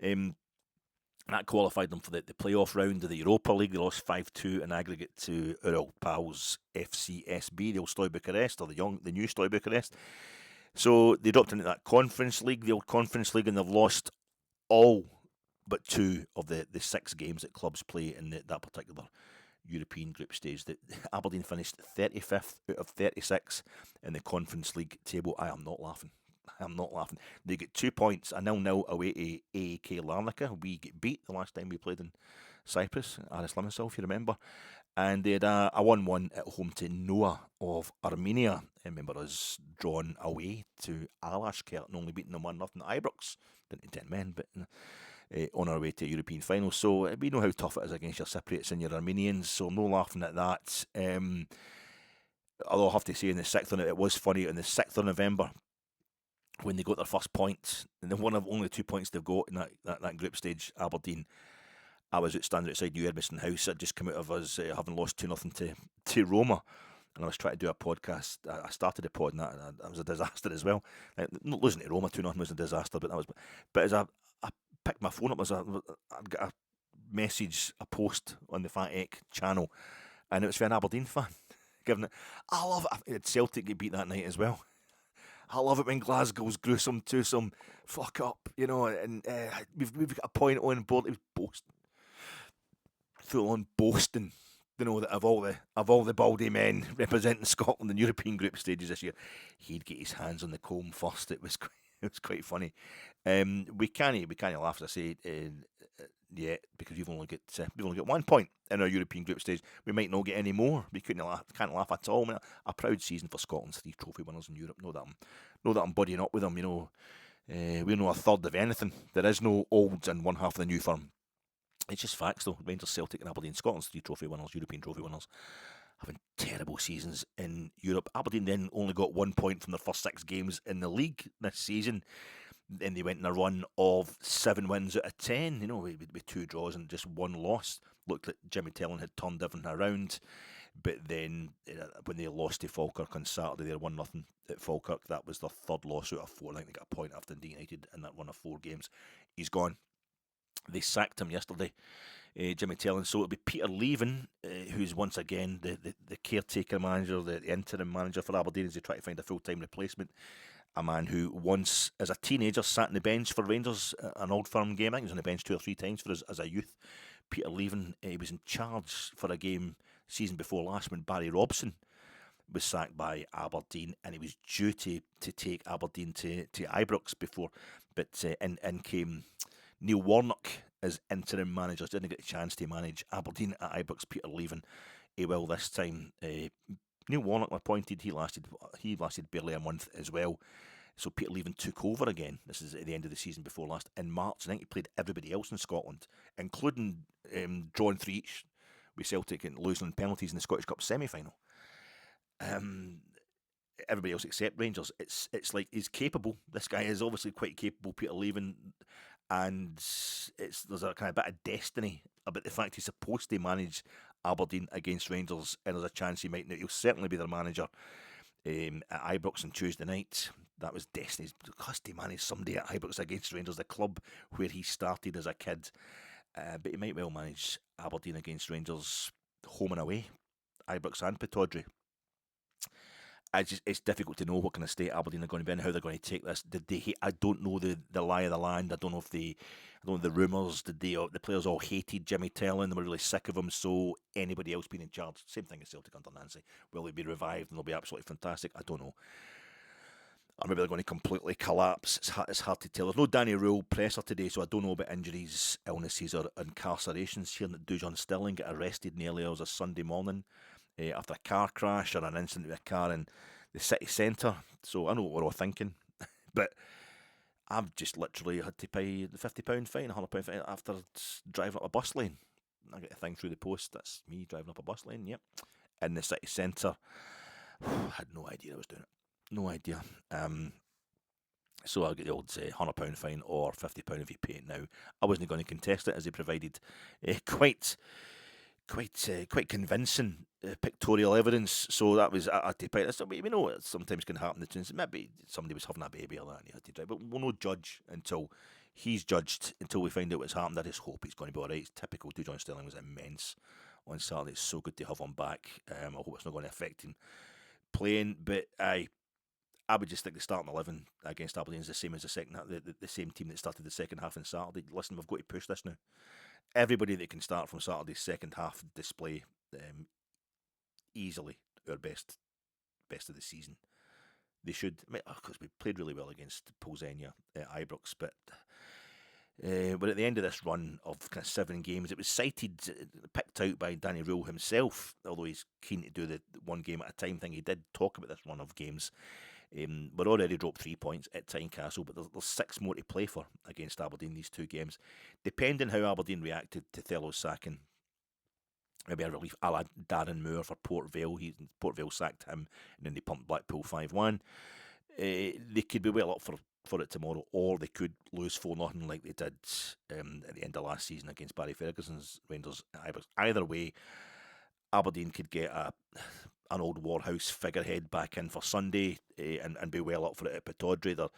That qualified them for the playoff round of the Europa League. They lost 5-2 in aggregate to our old pals FCSB, the old Sloy Bucharest, or the new Sloy Bucharest. So they dropped into that Conference League, the old Conference League, and they've lost all but 2 of the 6 games that clubs play in that particular European group stage. Aberdeen finished 35th out of 36 in the Conference League table. I am not laughing. They get 2 points, a 0-0 away to AEK Larnaca. We get beat the last time we played in Cyprus, Aris Limassol, if you remember. And they had a 1-1 at home to Noah of Armenia. I remember us drawn away to Alashkert and only beating them 1-0 at Ibrox. Didn't need 10 men, but on our way to European final. So we know how tough it is against your Cypriots and your Armenians, so I'm no laughing at that. Although I have to say, in the 6th of it was funny, on the 6th of November, when they got their first points, and then one of only 2 points they've got in that group stage, Aberdeen, I was standing outside New Edmiston House. I'd just come out of us having lost 2-0 to Roma, and I was trying to do a podcast. I started a pod, and that was a disaster as well. Not losing to Roma 2-0 was a disaster, but as I picked my phone up, I'd got a message, a post on the Fat Egg channel, and it was for an Aberdeen fan, giving it. I love it. Celtic get beat that night as well. I love it when Glasgow's gruesome to some fuck up, and we've got a point on board. It was boasting, full on boasting, that of all the baldy men representing Scotland in European group stages this year, he'd get his hands on the comb first. It was quite funny. We can't laugh, as I say, yet, because we've only got 1 point in our European group stage. We might not get any more. We can't laugh at all. I mean, a proud season for Scotland's 3 trophy winners in Europe. Know that I'm buddying up with them. We're not a third of anything. There is no olds in one half of the new firm. It's just facts, though. Rangers, Celtic, and Aberdeen, Scotland's 3 trophy winners, European trophy winners, having terrible seasons in Europe. Aberdeen then only got 1 point from their first 6 games in the league this season. Then they went in a run of 7 wins out of 10, with 2 draws and just 1 loss. Looked like Jimmy Tellin had turned everything around. But then when they lost to Falkirk on Saturday, they were 1-0 at Falkirk. That was their 3rd loss out of 4. I think they got a point after United in that run of 4 games. He's gone. They sacked him yesterday, Jimmy Tellin. So it'll be Peter Leven, who's once again the caretaker manager, the interim manager for Aberdeen, as they try to find a full-time replacement. A man who once, as a teenager, sat on the bench for Rangers, an Old Firm game. I think he was on the bench 2 or 3 times for us as a youth. Peter Leven, he was in charge for a game season before last when Barry Robson was sacked by Aberdeen, and he was due to take Aberdeen to Ibrox before, but in came Neil Warnock as interim manager. Didn't get a chance to manage Aberdeen at Ibrox. Peter Leven, he will this time. Neil Warnock appointed. He lasted barely a month as well. So Peter Leven took over again. This is at the end of the season before last in March. I think he played everybody else in Scotland, including drawing 3 each with Celtic and losing penalties in the Scottish Cup semi-final. everybody else except Rangers. It's like he's capable. This guy is obviously quite capable, Peter Leven, and there's a kind of bit of destiny about the fact he's supposed to manage Aberdeen against Rangers, and there's a chance he might not. He'll certainly be their manager at Ibrox on Tuesday night. That was destiny. Because to manage somebody at Ibrox against Rangers, the club where he started as a kid. But he might well manage Aberdeen against Rangers home and away, Ibrox and Pittodrie. It's difficult to know what kind of state Aberdeen are going to be in, how they're going to take this. I don't know the lie of the land. I don't know the rumours. The players all hated Jimmy Tellin. They were really sick of him. So anybody else being in charge, same thing as Celtic under Nancy. Will they be revived and they'll be absolutely fantastic? I don't know. Or maybe they're going to completely collapse. It's hard to tell. There's no Danny Rule presser today, so I don't know about injuries, illnesses, or incarcerations. Hearing that Dujon Stirling got arrested in the early hours of Sunday morning after a car crash or an incident with a car in the city centre. So I know what we're all thinking. But I've just literally had to pay the £50 fine, £100 fine after driving up a bus lane. I get a thing through the post. That's me driving up a bus lane, yep. In the city centre. I had no idea I was doing it. No idea. So I'll get the old £100 fine or £50 if you pay it now. I wasn't going to contest it, as he provided quite convincing pictorial evidence. So that was I had to pay this. We know it sometimes can happen. Maybe somebody was having a baby or that, and he had to drive. But we'll not judge until he's judged, until we find out what's happened. I just hope he's going to be all right. It's typical. Dujon Stirling was immense on Saturday. It's so good to have him back. I hope it's not going to affect him playing. But I would just think the starting 11 against Aberdeen is the same as the second half, the same team that started the second half on Saturday. Listen, we've got to push this now. Everybody that can start from Saturday's second half display, easily our best of the season. They should, because we played really well against Polzenia at Ibrox, but we're at the end of this run of kind of 7 games. It was picked out by Danny Rule himself, although he's keen to do the one game at a time thing. He did talk about this run of games. We're already dropped 3 points at Tynecastle, but there's 6 more to play for against Aberdeen, these 2 games. Depending how Aberdeen reacted to Thello's sacking, maybe a relief a la Darren Moore for Port Vale. Port Vale sacked him, and then they pumped Blackpool 5-1. They could be well up for it tomorrow, or they could lose 4-0 like they did at the end of last season against Barry Ferguson's Rangers. Either way, Aberdeen could get an old Warhouse figurehead back in for Sunday and be well up for it at Pittodrie. They're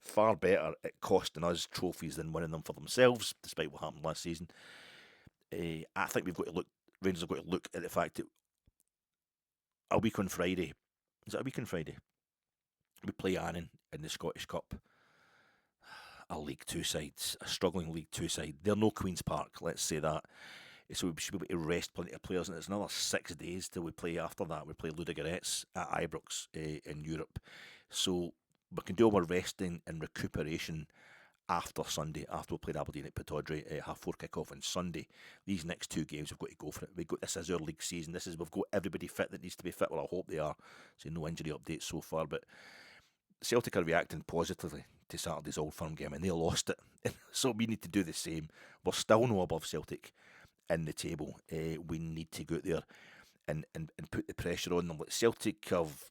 far better at costing us trophies than winning them for themselves, despite what happened last season. I think Rangers have got to look at the fact that a week on Friday, is it a week on Friday? We play Annan in the Scottish Cup. A League 2 side, a struggling League 2 side. They're no Queen's Park, let's say that. So we should be able to rest plenty of players, and it's another 6 days till we play after that. We play Ludogorets at Ibrox in Europe. So we can do our resting and recuperation after Sunday, after we played Aberdeen at Pittodrie, 4:30 kick-off on Sunday. These next 2 games, we've got to go for it. This is our league season. We've got everybody fit that needs to be fit. Well, I hope they are. So no injury updates so far, but Celtic are reacting positively to Saturday's Old Firm game, and they lost it. So we need to do the same. We're still no above Celtic in the table. We need to go out there and put the pressure on them. Celtic have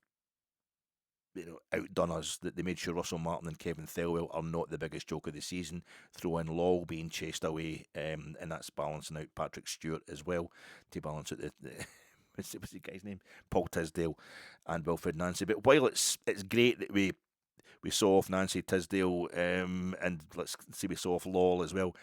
outdone us. That they made sure Russell Martin and Kevin Thelwell are not the biggest joke of the season. Throw in Law being chased away, and that's balancing out Patrick Stewart as well to balance out the what's the guy's name? Paul Tisdale and Wilfried Nancy. But while it's great that we saw off Nancy Tisdale, and let's see, we saw off Law as well.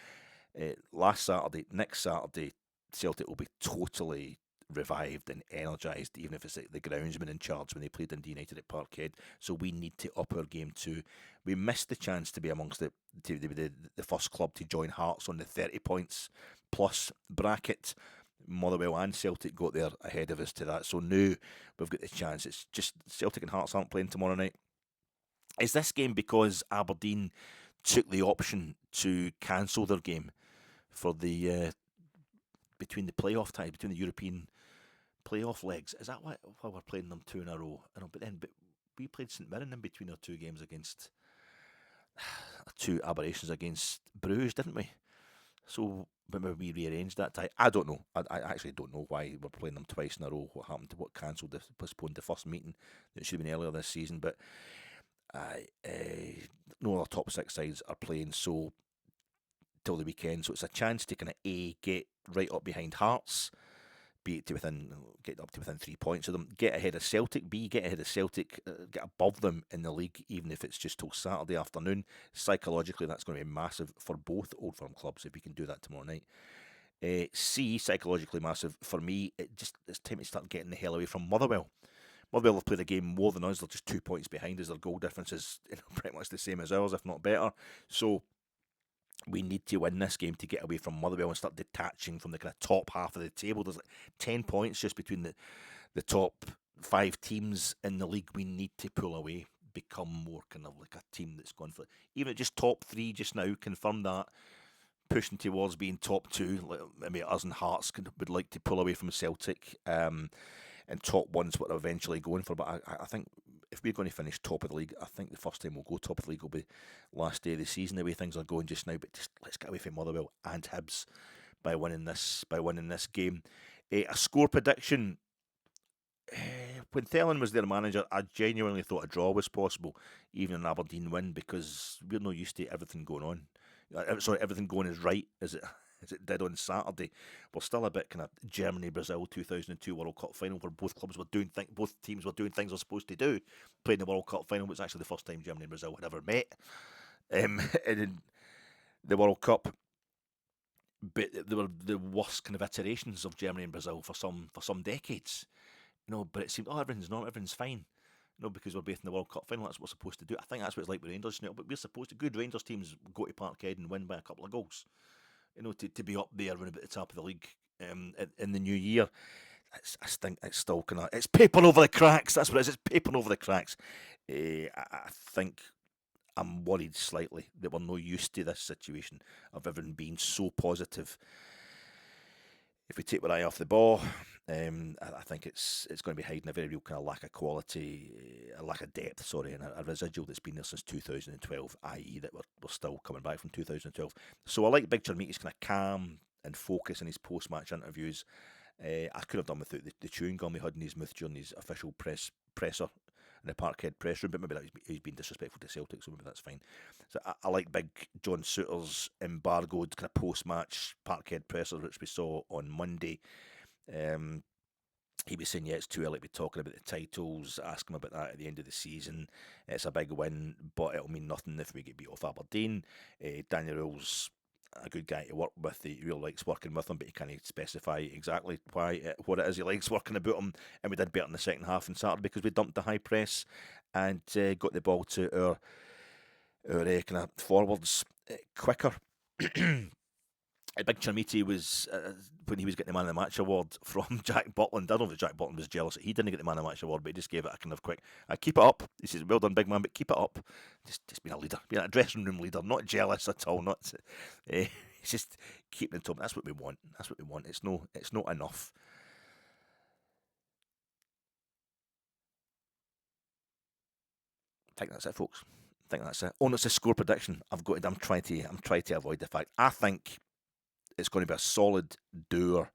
Next Saturday, Celtic will be totally revived and energised, even if it's the groundsman in charge when they played Dundee United at Parkhead. So we need to up our game too. We missed the chance to be amongst the first club to join Hearts on the 30 points plus bracket. Motherwell and Celtic got there ahead of us to that. So now we've got the chance. It's just Celtic and Hearts aren't playing tomorrow night. Is this game because Aberdeen took the option to cancel their game for the between the playoff ties, between the European playoff legs? Is that why we're playing them 2 in a row? But we played St Mirren in between our 2 games against 2 aberrations against Bruges, didn't we? So maybe we rearranged that tie. I don't know. I actually don't know why we're playing them twice in a row. What happened to what cancelled, postponed the first meeting that should have been earlier this season. But no other top six sides are playing so till the weekend. So it's a chance to kind of get right up behind Hearts, be it to get up to within 3 points of them, get ahead of Celtic, get ahead of Celtic, get above them in the league, even if it's just till Saturday afternoon. Psychologically, that's going to be massive for both Old Firm clubs if we can do that tomorrow night. C, psychologically massive for me. It's time to start getting the hell away from Motherwell. Motherwell have played the game more than us. They're just 2 points behind us. Their goal difference is pretty much the same as ours, if not better. So we need to win this game to get away from Motherwell and start detaching from the kind of top half of the table. There's like 10 points just between the top 5 teams in the league. We need to pull away, become more kind of like a team that's gone for even at just top 3 just now. Confirm that, pushing towards being top 2. Like, maybe us and Hearts would like to pull away from Celtic, and top 1's what they're eventually going for. But I think if we're going to finish top of the league, I think the first time we'll go top of the league will be last day of the season, the way things are going just now. But just let's get away from Motherwell and Hibs by winning this game. A score prediction. When Thelen was their manager, I genuinely thought a draw was possible, even an Aberdeen win, because we're not used to everything going on. Sorry, everything going as right as it did on Saturday. We're still a bit kind of Germany-Brazil 2002 World Cup final, where both teams were doing things they're supposed to do. Playing the World Cup final was actually the first time Germany and Brazil had ever met in the World Cup. But they were the worst kind of iterations of Germany and Brazil for some decades. But it seemed, everything's fine. Because we're both in the World Cup final, that's what we're supposed to do. I think that's what it's like with Rangers now. But we're supposed to. Good Rangers teams go to Parkhead and win by a couple of goals. To be up there when at the top of the league in the new year. I think it's still kind of, it's papering over the cracks. That's what it is. It's papering over the cracks. I think I'm worried slightly that we're not used to this situation of everyone being so positive. If we take our eye off the ball, I think it's going to be hiding a very real kind of lack of quality, a lack of depth, and a residual that's been there since 2012, i.e. that we're still coming back from 2012. So I like Big Chermiti's kind of calm and focus in his post-match interviews. I could have done without the chewing gum he had in his mouth during his official presser in the Parkhead press room, but maybe he's been disrespectful to Celtic, so maybe that's fine. So I like Big John Souttar's embargoed kind of post-match Parkhead presser, which we saw on Monday. He was saying, it's too early to be talking about the titles, ask him about that at the end of the season. It's a big win, but it'll mean nothing if we get beat off Aberdeen. Daniel Rowell's a good guy to work with. He really likes working with him, but he can't specify exactly what it is he likes working about him. And we did better in the second half on Saturday because we dumped the high press and got the ball to our kind of forwards quicker. Big Chermiti was, when he was getting the Man of the Match award from Jack Butland, I don't know if Jack Butland was jealous that he didn't get the Man of the Match award, but he just gave it a kind of quick, keep it up. He says, well done, big man, but keep it up. Just being a leader, being a dressing room leader, not jealous at all. He's just keeping it top. That's what we want. It's not enough. I think that's it, folks. I think that's it. Oh, no, it's a score prediction. I'm trying to avoid the fact. I think it's going to be a solid doer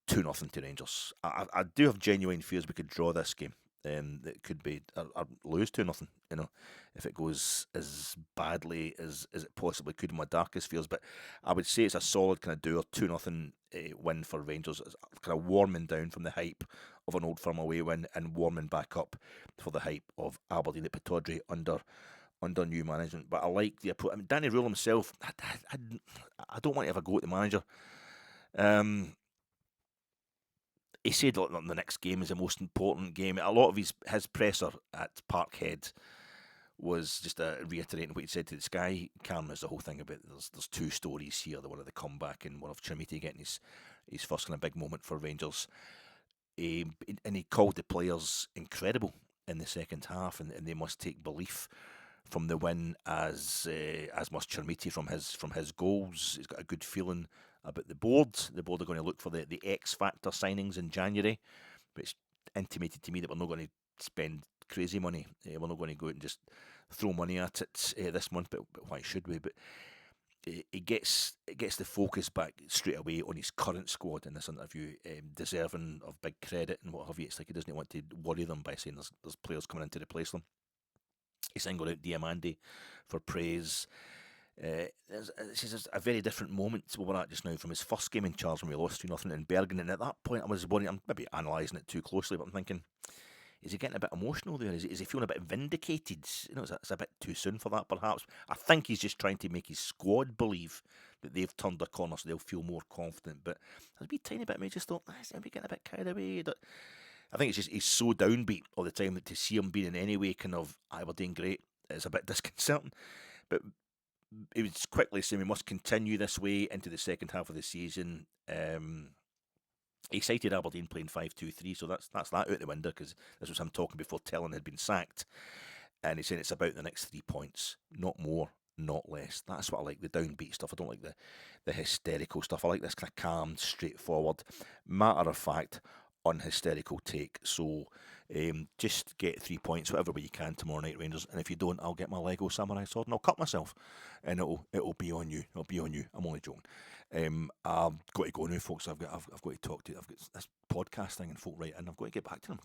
2-0 to Rangers. I do have genuine fears we could draw this game. It could be or lose 2-0. If it goes as badly as it possibly could in my darkest fears. But I would say it's a solid kind of doer 2-0 win for Rangers. It's kind of warming down from the hype of an Old Firm away win and warming back up for the hype of Aberdeen at Pittodrie under new management. But I like the approach. I mean, Danny Rule himself, I don't want to ever go at the manager. He said the next game is the most important game. A lot of his presser at Parkhead was just reiterating what he said to the Sky cameras, the whole thing about there's 2 stories here, the one of the comeback and one of Chermiti getting his first kind of big moment for Rangers. And he called the players incredible in the second half, and they must take belief from the win as must Chermiti from his goals. He's got a good feeling about the board. The board are going to look for the X Factor signings in January, but it's intimated to me that we're not going to spend crazy money. We're not going to go out and just throw money at it this month, but why should we? But he gets the focus back straight away on his current squad in this interview, deserving of big credit and what have you. It's like he doesn't want to worry them by saying there's players coming in to replace them. He singled out Diamande for praise. It's a very different moment where we're at just now from his first game in charge when we lost 2-0 in Bergen. And at that point, I was worrying, I'm maybe analysing it too closely, but I'm thinking, is he getting a bit emotional there? Is he feeling a bit vindicated? It's a bit too soon for that, perhaps. I think he's just trying to make his squad believe that they've turned a corner so they'll feel more confident. But there's a wee tiny bit of me just thought, is he getting a bit carried away? I think it's just he's so downbeat all the time that to see him being in any way kind of Aberdeen great is a bit disconcerting. But he was quickly saying we must continue this way into the second half of the season. He cited Aberdeen playing 5-2-3, so that's that out the window because this was him talking before Tellin had been sacked. And he's saying it's about the next 3 points, not more, not less. That's what I like, the downbeat stuff. I don't like the hysterical stuff. I like this kind of calm, straightforward, matter of fact, unhysterical take. So just get 3 points, whatever way you can tomorrow night, Rangers. And if you don't, I'll get my Lego samurai sword and I'll cut myself, and it'll be on you. It'll be on you. I'm only joking. I've got to go now, folks. I've got to talk to you. I've got this podcast thing and folk right in. I've got to get back to them.